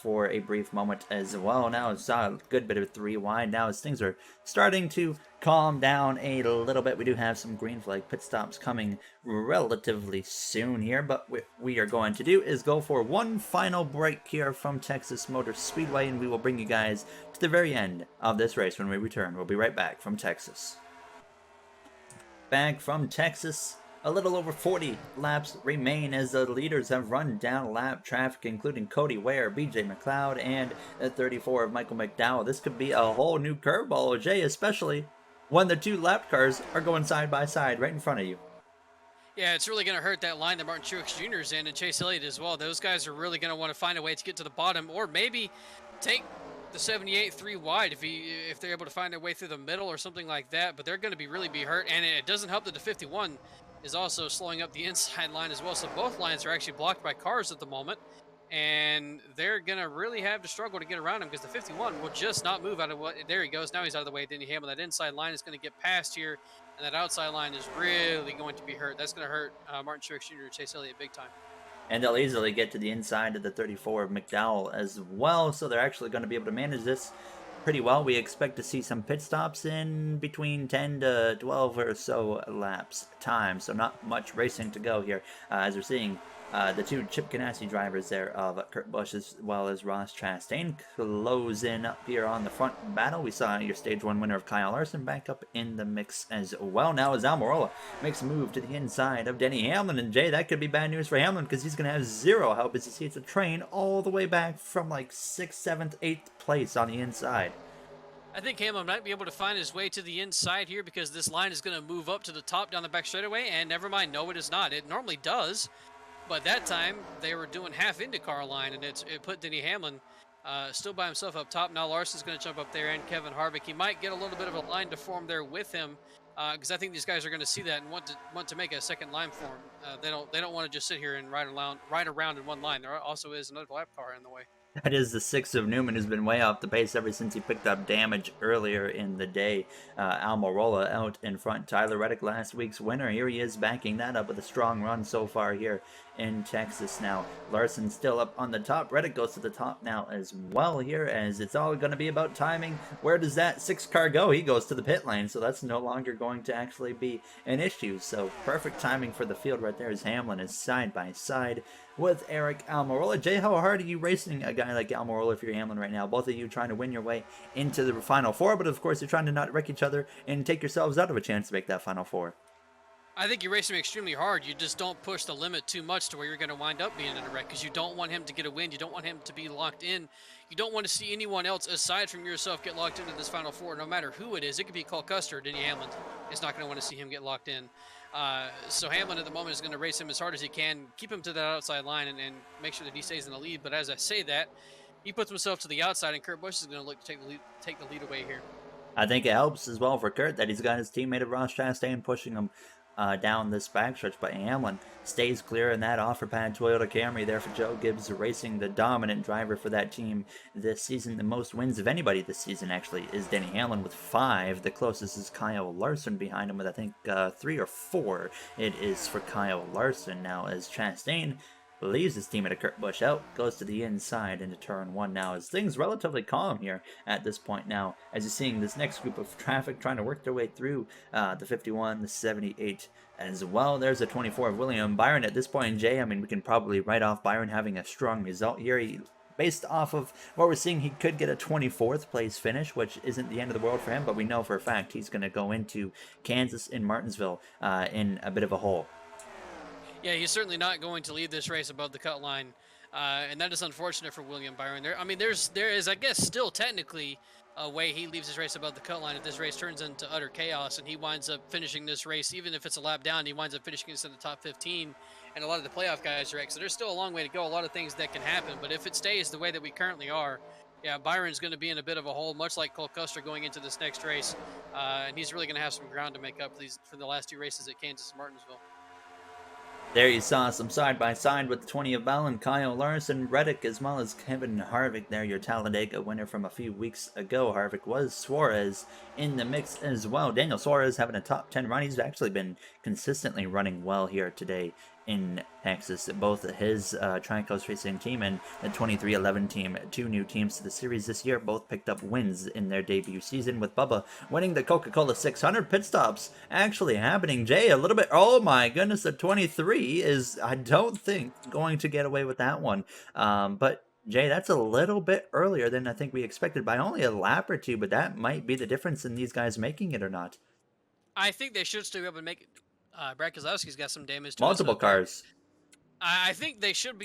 for a brief moment as well. Now it's a good bit of 3 wide now as things are starting to calm down a little bit. We do have some green flag pit stops coming relatively soon here, but what we are going to do is go for one final break here from Texas Motor Speedway, and we will bring you guys to the very end of this race when we return. We'll be right back from Texas. Back from Texas, a little over 40 laps remain as the leaders have run down lap traffic, including Cody Ware, BJ McLeod, and 34 of Michael McDowell. This could be a whole new curveball, Jay, especially when the 2 lap cars are going side by side right in front of you. Yeah, it's really going to hurt that line that Martin Truex Jr. is in, and Chase Elliott as well. Those guys are really going to want to find a way to get to the bottom, or maybe take the 78 3 wide if they're able to find their way through the middle or something like that. But they're going to really be hurt, and it doesn't help that the 51 is also slowing up the inside line as well. So both lines are actually blocked by cars at the moment, and they're gonna really have to struggle to get around him because the 51 will just not move out of what. There he goes. Now he's out of the way. Denny Hamlin. That inside line is going to get past here, and that outside line is really going to be hurt. That's going to hurt Martin Truex Jr. and Chase Elliott big time. And they'll easily get to the inside of the 34 of McDowell as well, so they're actually going to be able to manage this pretty well. We expect to see some pit stops in between 10 to 12 or so laps time, so not much racing to go here, as we're seeing the two Chip Ganassi drivers there of Kurt Busch as well as Ross Chastain close in up here on the front battle. We saw your stage 1 winner of Kyle Larson back up in the mix as well. Now as Almirola makes a move to the inside of Denny Hamlin, and Jay, that could be bad news for Hamlin because he's going to have zero help as he sees the train all the way back from like 6th, 7th, 8th place on the inside. I think Hamlin might be able to find his way to the inside here because this line is going to move up to the top down the back straightaway, and never mind, no it is not. It normally does. But that time, they were doing half IndyCar line, and it put Denny Hamlin still by himself up top. Now Larson's going to jump up there, and Kevin Harvick. He might get a little bit of a line to form there with him, because I think these guys are going to see that and want to make a second line for him. They don't want to just sit here and ride around in one line. There also is another lap car in the way. That is the 6 of Newman, who's been way off the pace ever since he picked up damage earlier in the day. Almirola out in front. Tyler Reddick, last week's winner. Here he is backing that up with a strong run so far here in Texas now. Larson still up on the top. Reddick goes to the top now as well here, as it's all going to be about timing. Where does that 6 car go? He goes to the pit lane, so that's no longer going to actually be an issue. So perfect timing for the field right there as Hamlin is side by side with Aric Almirola. Jay, how hard are you racing a guy like Almirola if you're Hamlin right now? Both of you trying to win your way into the Final Four, but of course you're trying to not wreck each other and take yourselves out of a chance to make that Final Four. I think you race him extremely hard. You just don't push the limit too much to where you're going to wind up being in a wreck, because you don't want him to get a win. You don't want him to be locked in. You don't want to see anyone else aside from yourself get locked into this Final Four, no matter who it is. It could be Cole Custer or Denny Hamlin. It's not going to want to see him get locked in. So Hamlin at the moment is going to race him as hard as he can, keep him to that outside line, and make sure that he stays in the lead. But as I say that, he puts himself to the outside, and Kurt Busch is going to look to take the lead away here. I think it helps as well for Kurt that he's got his teammate of Ross Chastain pushing him down this backstretch, but Hamlin stays clear in that offer pad Toyota Camry there for Joe Gibbs Racing, the dominant driver for that team this season. The most wins of anybody this season actually is Denny Hamlin with 5. The closest is Kyle Larson behind him with I think 3 or 4. It is for Kyle Larson now as Chastain leaves his teammate of Kurt Busch out, goes to the inside into turn 1 now, as things relatively calm here at this point now, as you're seeing this next group of traffic trying to work their way through the 51, the 78 as well. There's a 24 of William Byron at this point. Jay, I mean, we can probably write off Byron having a strong result here. Based off of what we're seeing, he could get a 24th place finish, which isn't the end of the world for him, but we know for a fact he's going to go into Kansas in Martinsville in a bit of a hole. Yeah, he's certainly not going to lead this race above the cut line, and that is unfortunate for William Byron. There is, I guess, still technically a way he leaves his race above the cut line if this race turns into utter chaos and he winds up finishing this race, even if it's a lap down, he winds up finishing this in the top 15, and a lot of the playoff guys are wrecked. So there's still a long way to go, a lot of things that can happen, but if it stays the way that we currently are, yeah, Byron's going to be in a bit of a hole, much like Cole Custer going into this next race, and he's really going to have some ground to make up for the last 2 races at Kansas and Martinsville. There you saw some side-by-side with the 20 of Bell and Kyle Larson, Reddick, as well as Kevin Harvick there, your Talladega winner from a few weeks ago. Harvick was Suarez in the mix as well. Daniel Suarez having a top 10 run. He's actually been consistently running well here today in Texas. Both his Tricoast Racing team and the 2311 team, 2 new teams to the series this year, both picked up wins in their debut season, with Bubba winning the Coca-Cola 600. Pit stops actually happening. Jay, a little bit, oh my goodness, the 23 is, I don't think, going to get away with that one. But Jay, that's a little bit earlier than I think we expected by only a lap or 2, but that might be the difference in these guys making it or not. I think they should still be able to make it. Brad Keselowski's got some damage to multiple cars. I think they should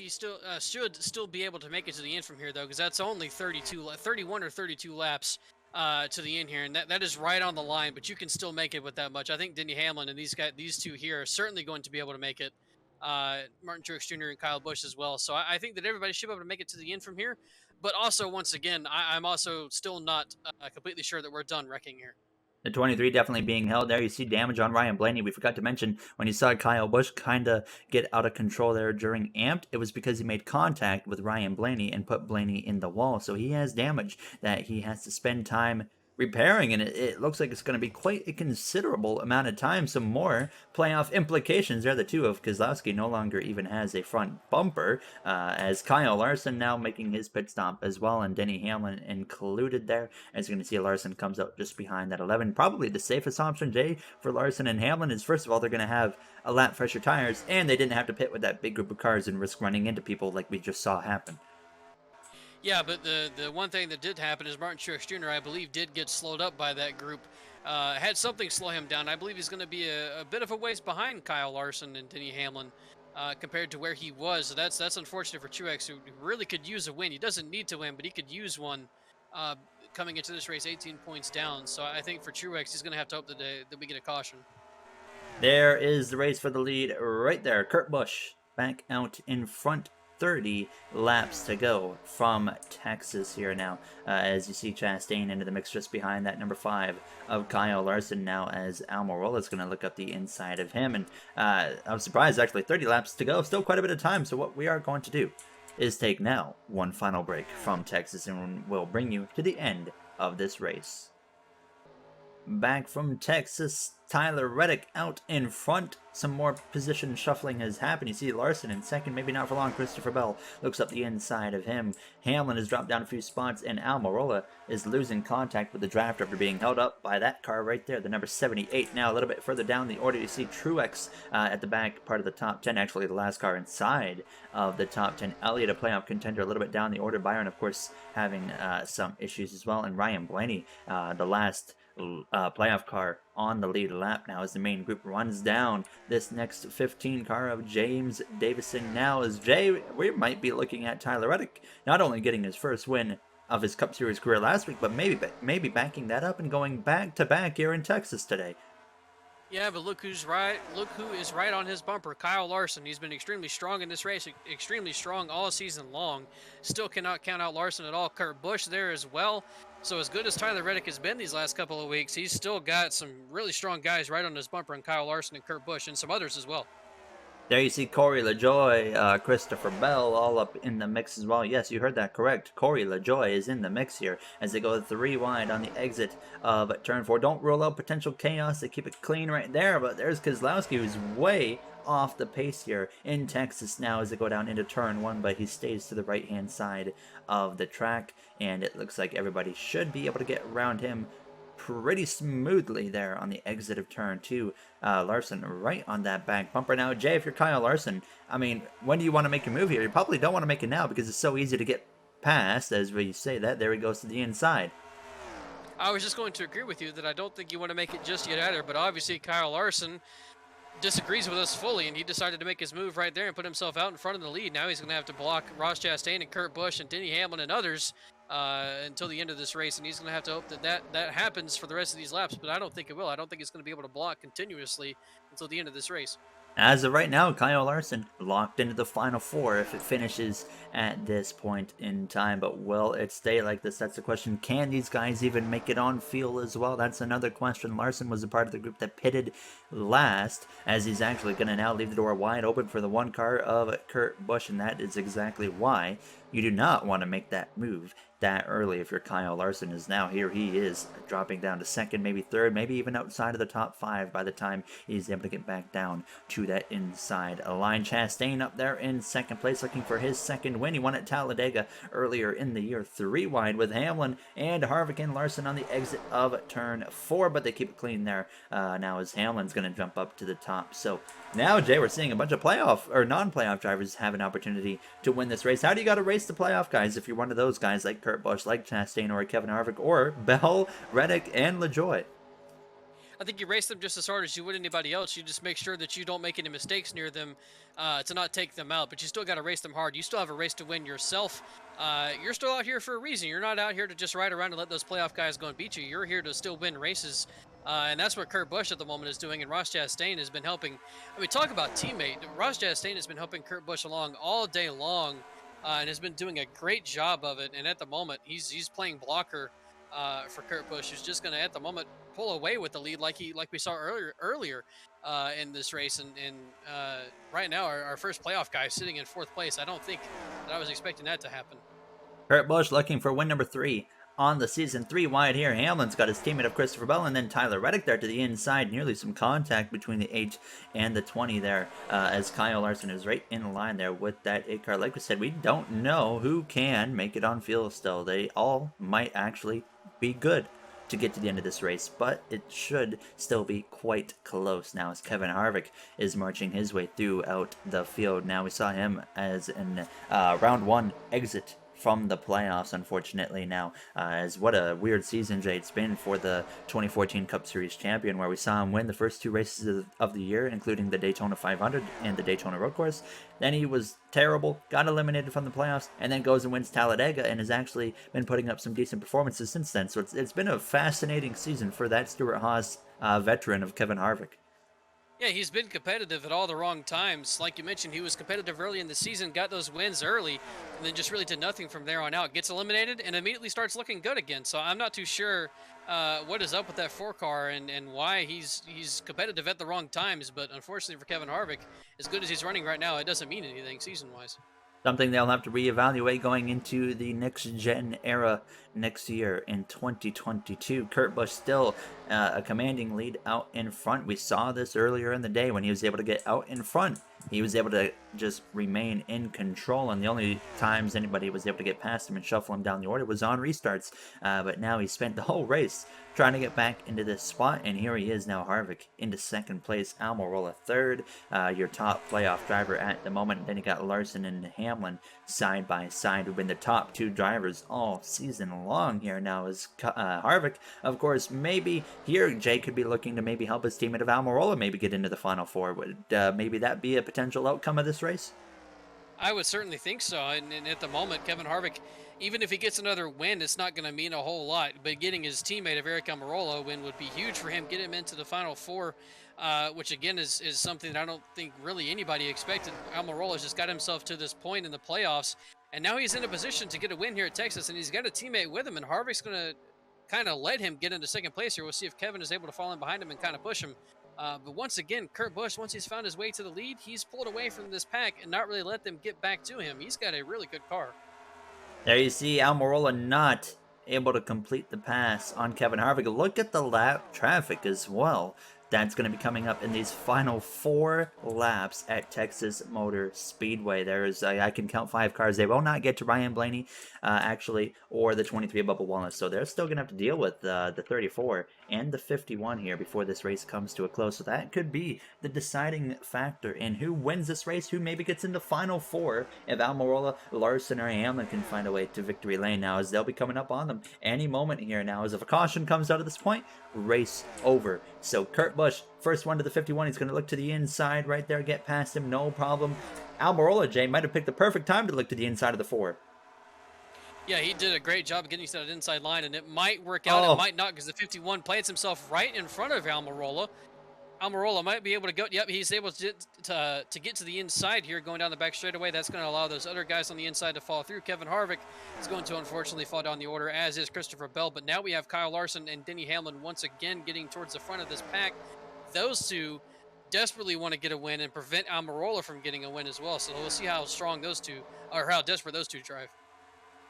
still be able to make it to the end from here, though, because that's only 31 or 32 laps to the end here, and that is right on the line. But you can still make it with that much. I think Denny Hamlin and these 2 here are certainly going to be able to make it. Martin Truex Jr. and Kyle Busch as well. So I think that everybody should be able to make it to the end from here. But also, once again, I'm also still not completely sure that we're done wrecking here. The 23 definitely being held there. You see damage on Ryan Blaney. We forgot to mention when you saw Kyle Busch kind of get out of control there during Amped, it was because he made contact with Ryan Blaney and put Blaney in the wall. So he has damage that he has to spend time repairing, and it looks like it's going to be quite a considerable amount of time. Some more playoff implications there. The two of Keselowski no longer even has a front bumper, as Kyle Larson now making his pit stop as well, and Denny Hamlin included there. As you're going to see, Larson comes out just behind that 11. Probably the safest option, Jay, for Larson and Hamlin is, first of all, they're going to have a lap fresher tires, and they didn't have to pit with that big group of cars and risk running into people like we just saw happen. Yeah, but the one thing that did happen is Martin Truex Jr., I believe, did get slowed up by that group. Had something slow him down. I believe he's going to be a bit of a ways behind Kyle Larson and Denny Hamlin compared to where he was. So that's unfortunate for Truex, who really could use a win. He doesn't need to win, but he could use one coming into this race 18 points down. So I think for Truex, he's going to have to hope that we get a caution. There is the race for the lead right there. Kurt Busch back out in front. 30 laps to go from Texas here now, as you see Chastain into the mix just behind that number 5 of Kyle Larson now, as Almirola is going to look up the inside of him. And I'm surprised, actually, 30 laps to go, still quite a bit of time. So what we are going to do is take now one final break from Texas, and we'll bring you to the end of this race. Back from Texas, Tyler Reddick out in front. Some more position shuffling has happened. You see Larson in second, maybe not for long. Christopher Bell looks up the inside of him. Hamlin has dropped down a few spots, and Almirola is losing contact with the draft after being held up by that car right there, the number 78. Now a little bit further down the order, you see Truex at the back part of the top 10, actually the last car inside of the top 10. Elliott, a playoff contender, a little bit down the order. Byron, of course, having some issues as well, and Ryan Blaney, the last playoff car on the lead lap now, as the main group runs down this next 15 car of James Davison. Now, as Jay, we might be looking at Tyler Reddick not only getting his first win of his Cup Series career last week, but maybe backing that up and going back to back here in Texas today. Yeah, but look who's right. Look who is right on his bumper. Kyle Larson. He's been extremely strong in this race, extremely strong all season long. Still cannot count out Larson at all. Kurt Busch there as well. So as good as Tyler Reddick has been these last couple of weeks, he's still got some really strong guys right on his bumper, and Kyle Larson and Kurt Busch and some others as well. There you see Corey LaJoie, Christopher Bell all up in the mix as well. Yes, you heard that correct. Corey LaJoie is in the mix here as they go 3 wide on the exit of turn 4. Don't rule out potential chaos. They keep it clean right there, but there's Keselowski, who's way off the pace here in Texas now as they go down into turn 1, but he stays to the right-hand side of the track, and it looks like everybody should be able to get around him pretty smoothly there on the exit of turn 2. Larson right on that back bumper. Now, Jay, if you're Kyle Larson, I mean, when do you want to make a move here? You probably don't want to make it now because it's so easy to get past, as we say that. There he goes to the inside. I was just going to agree with you that I don't think you want to make it just yet either, but obviously Kyle Larson disagrees with us fully, and he decided to make his move right there and put himself out in front of the lead. Now he's going to have to block Ross Chastain and Kurt Busch and Denny Hamlin and others until the end of this race, and he's going to have to hope that happens for the rest of these laps, but I don't think it will. I don't think it's going to be able to block continuously until the end of this race. As of right now, Kyle Larson locked into the final 4 if it finishes at this point in time. But will it stay like this? That's the question. Can these guys even make it on field as well? That's another question. Larson was a part of the group that pitted last, as he's actually going to now leave the door wide open for the 1 car of Kurt Busch, and that is exactly why you do not want to make that move that early if you're Kyle Larson. Is now here he is dropping down to second, maybe third, maybe even outside of the top 5 by the time he's able to get back down to that inside line. Chastain up there in second place looking for his second win. He won at Talladega earlier in the year. 3 wide with Hamlin and Harvick and Larson on the exit of turn 4, but they keep it clean there now as Hamlin's going to jump up to the top. So now, Jay, we're seeing a bunch of playoff or non-playoff drivers have an opportunity to win this race. How do you got to race the playoff guys if you're one of those guys like Kurt Busch, like Chastain, or Kevin Harvick, or Bell, Reddick, and LaJoie? I think you race them just as hard as you would anybody else. You just make sure that you don't make any mistakes near them to not take them out. But you still got to race them hard. You still have a race to win yourself. You're still out here for a reason. You're not out here to just ride around and let those playoff guys go and beat you. You're here to still win races. And that's what Kurt Busch at the moment is doing. And Ross Chastain has been helping. I mean, talk about teammate. Ross Chastain has been helping Kurt Busch along all day long and has been doing a great job of it. And at the moment, he's playing blocker for Kurt Busch, who's just going to, at the moment, pull away with the lead like we saw earlier in this race. And right now, our first playoff guy is sitting in fourth place. I don't think that I was expecting that to happen. Kurt Busch looking for win number 3 on the season. 3 wide here. Hamlin's got his teammate of Christopher Bell, and then Tyler Reddick there to the inside. Nearly some contact between the 8 and the 20 there, as Kyle Larson is right in line there with that 8 car. Like we said, we don't know who can make it on field still. They all might actually be good to get to the end of this race, but it should still be quite close now as Kevin Harvick is marching his way throughout the field. Now we saw him as an round 1 exit from the playoffs, unfortunately, now, as what a weird season, Jay, it's been for the 2014 Cup Series champion, where we saw him win the first 2 races of the year, including the Daytona 500 and the Daytona Road Course. Then he was terrible, got eliminated from the playoffs, and then goes and wins Talladega, and has actually been putting up some decent performances since then. So it's been a fascinating season for that Stewart-Haas veteran of Kevin Harvick. Yeah, he's been competitive at all the wrong times. Like you mentioned, he was competitive early in the season, got those wins early, and then just really did nothing from there on out. Gets eliminated and immediately starts looking good again. So I'm not too sure what is up with that 4 car and why he's competitive at the wrong times. But unfortunately for Kevin Harvick, as good as he's running right now, it doesn't mean anything season-wise. Something they'll have to reevaluate going into the next-gen era next year in 2022. Kurt Busch still a commanding lead out in front. We saw this earlier in the day when he was able to get out in front. He was able to just remain in control, and the only times anybody was able to get past him and shuffle him down the order was on restarts. But now he spent the whole race trying to get back into this spot, and here he is now, Harvick into second place, Almirola third, your top playoff driver at the moment. Then you got Larson and Hamlin side by side, who've been the top 2 drivers all season long here now. As Harvick, of course, maybe here Jay could be looking to maybe help his teammate of Almirola maybe get into the Final Four. Would maybe that be a potential outcome of this race? I would certainly think so. And at the moment, Kevin Harvick, even if he gets another win, it's not going to mean a whole lot. But getting his teammate of Eric Almirola win would be huge for him. Get him into the Final Four, which again is something that I don't think really anybody expected. Almirola's just got himself to this point in the playoffs, and now he's in a position to get a win here at Texas, and he's got a teammate with him, and Harvick's going to kind of let him get into second place here. We'll see if Kevin is able to fall in behind him and kind of push him. But once again, Kurt Busch, once he's found his way to the lead, he's pulled away from this pack and not really let them get back to him. He's got a really good car. There you see Almirola not able to complete the pass on Kevin Harvick. Look at the lap traffic as well. That's going to be coming up in these final 4 laps at Texas Motor Speedway. There's, I can count 5 cars. They will not get to Ryan Blaney, actually, or the 23 of Bubba Wallace. So they're still going to have to deal with the 34 and the 51 here before this race comes to a close. So that could be the deciding factor in who wins this race, who maybe gets into Final 4 if Almirola, Larson, or Hamlin can find a way to victory lane now, as they'll be coming up on them any moment here now. As if a caution comes out at this point, race over. So Kurt Busch, first one to the 51. He's going to look to the inside right there, get past him, no problem. Almirola, Jay, might have picked the perfect time to look to the inside of the 4. Yeah, he did a great job of getting to that inside line, and it might work out, it might not, because the 51 plants himself right in front of Almirola. Almirola might be able to go. Yep, he's able to get to the inside here, going down the back straightaway. That's going to allow those other guys on the inside to fall through. Kevin Harvick is going to unfortunately fall down the order, as is Christopher Bell. But now we have Kyle Larson and Denny Hamlin once again getting towards the front of this pack. Those two desperately want to get a win and prevent Almirola from getting a win as well. So we'll see how strong those two, or how desperate those two drive.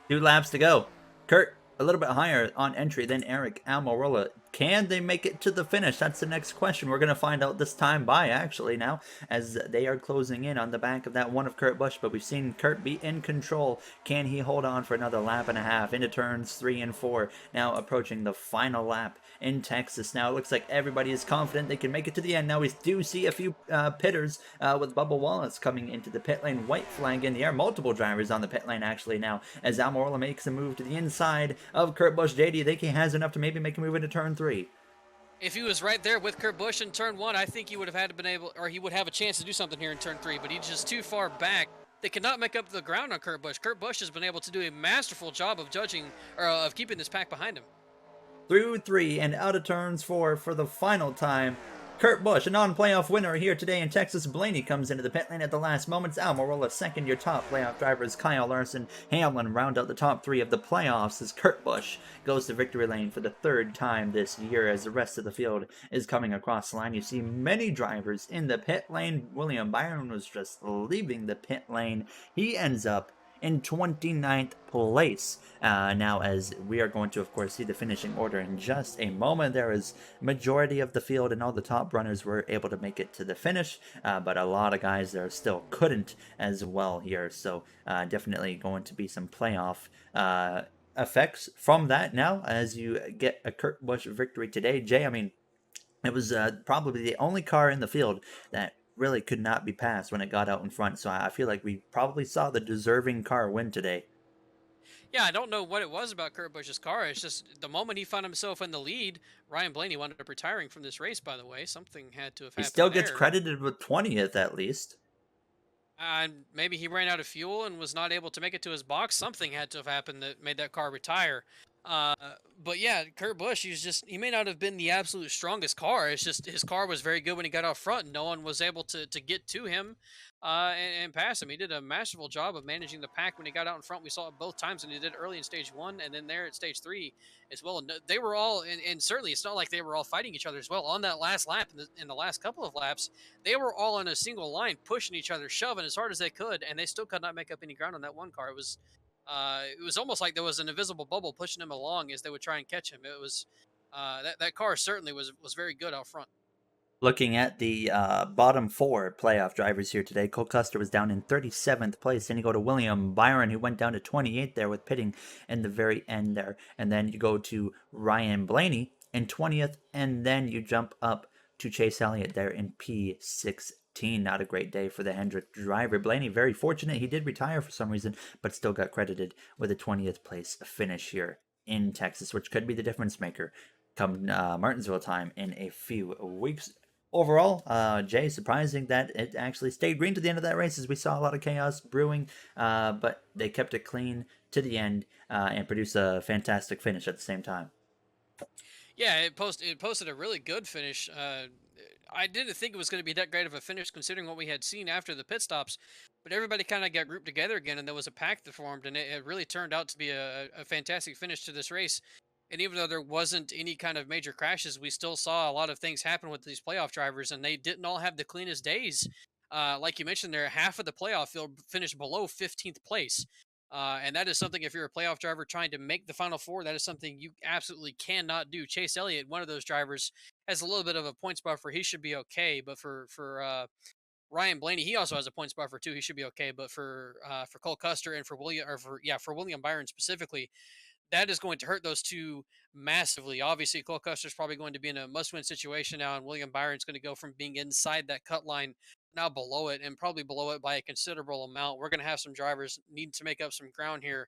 2 laps to go. Kurt, a little bit higher on entry than Eric Almirola. Can they make it to the finish? That's the next question. We're going to find out this time by, actually, now, as they are closing in on the back of that one of Kurt Busch. But we've seen Kurt be in control. Can he hold on for another lap and a half into turns 3 and 4? Now approaching the final lap in Texas. Now it looks like everybody is confident they can make it to the end. Now we do see a few pitters with Bubba Wallace coming into the pit lane. White flag in the air. Multiple drivers on the pit lane, actually, now, as Almirola makes a move to the inside of Kurt Busch. JD, I think he has enough to maybe make a move into turn 3. If he was right there with Kurt Busch in turn 1, I think he would have been able, or he would have a chance to do something here in turn 3, but he's just too far back. They cannot make up the ground on Kurt Busch. Kurt Busch has been able to do a masterful job of judging, or of keeping this pack behind him. Through 3 and out of turns 4 for the final time. Kurt Busch, a non-playoff winner here today in Texas. Blaney comes into the pit lane at the last moments. Almirola second. Your top playoff drivers, Kyle Larson, Hamlin round out the top three of the playoffs as Kurt Busch goes to victory lane for the third time this year as the rest of the field is coming across the line. You see many drivers in the pit lane. William Byron was just leaving the pit lane. He ends up in 29th place. Now, as we are going to, of course, see the finishing order in just a moment, there is majority of the field and all the top runners were able to make it to the finish, but a lot of guys there still couldn't as well here. So definitely going to be some playoff effects from that now as you get a Kurt Busch victory today. Jay, I mean, it was probably the only car in the field that really could not be passed when it got out in front. So I feel like we probably saw the deserving car win today. Yeah, I don't know what it was about Kurt Busch's car. It's just the moment he found himself in the lead, Ryan Blaney wound up retiring from this race, by the way. Something had to have He happened still gets there. credited with 20th at least. And maybe he ran out of fuel and was not able to make it to his box. Something had to have happened that made that car retire. Uh, but yeah, Kurt Busch, he may not have been the absolute strongest car. It's just his car was very good when he got out front. And no one was able to get to him and pass him. He did a masterful job of managing the pack when he got out in front. We saw it both times, and he did it early in stage one and then there at stage three as well. And they were all, and certainly it's not like they were all fighting each other as well. On that last lap, in the last couple of laps, they were all on a single line, pushing each other, shoving as hard as they could, and they still could not make up any ground on that one car. It was almost like there was an invisible bubble pushing him along as they would try and catch him. It was that car certainly was very good out front. Looking at the bottom four playoff drivers here today, Cole Custer was down in 37th place. Then you go to William Byron, who went down to 28th there with pitting in the very end there. And then you go to Ryan Blaney in 20th. And then you jump up to Chase Elliott there in P16. Not a great day for the Hendrick driver. Blaney, very fortunate. He did retire for some reason, but still got credited with a 20th place finish here in Texas, which could be the difference maker come Martinsville time in a few weeks. Overall, Jay, surprising that it actually stayed green to the end of that race as we saw a lot of chaos brewing, but they kept it clean to the end and produced a fantastic finish at the same time. Yeah, it posted a really good finish. I didn't think it was going to be that great of a finish considering what we had seen after the pit stops, but everybody kind of got grouped together again, and there was a pack that formed, and it really turned out to be a fantastic finish to this race. And even though there wasn't any kind of major crashes, we still saw a lot of things happen with these playoff drivers, and they didn't all have the cleanest days. Like you mentioned, there half of the playoff field finished below 15th place. And that is something, if you're a playoff driver trying to make the final four, that is something you absolutely cannot do. Chase Elliott, one of those drivers, has a little bit of a points buffer. He should be okay. But for Ryan Blaney, he also has a points buffer too. He should be okay. But for Cole Custer and for William Byron specifically, that is going to hurt those two massively. Obviously, Cole Custer's probably going to be in a must-win situation now, and William Byron's going to go from being inside that cut line now below it, and probably below it by a considerable amount. We're going to have some drivers need to make up some ground here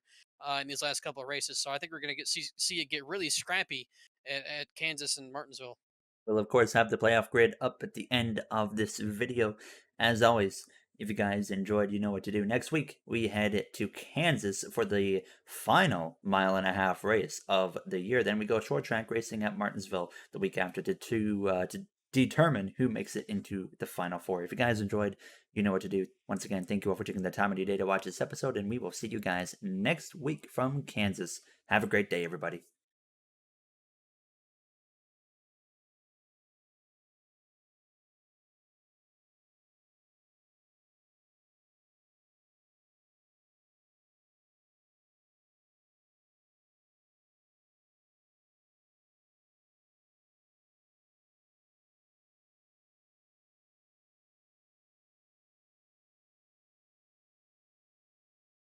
in these last couple of races, so I think we're going to see it get really scrappy at Kansas and Martinsville. We'll, of course, have the playoff grid up at the end of this video. As always, if you guys enjoyed, you know what to do. Next week, we head to Kansas for the final mile-and-a-half race of the year. Then we go short track racing at Martinsville the week after to determine who makes it into the final four. If you guys enjoyed, you know what to do. Once again, thank you all for taking the time of your day to watch this episode, and we will see you guys next week from Kansas. Have a great day, everybody.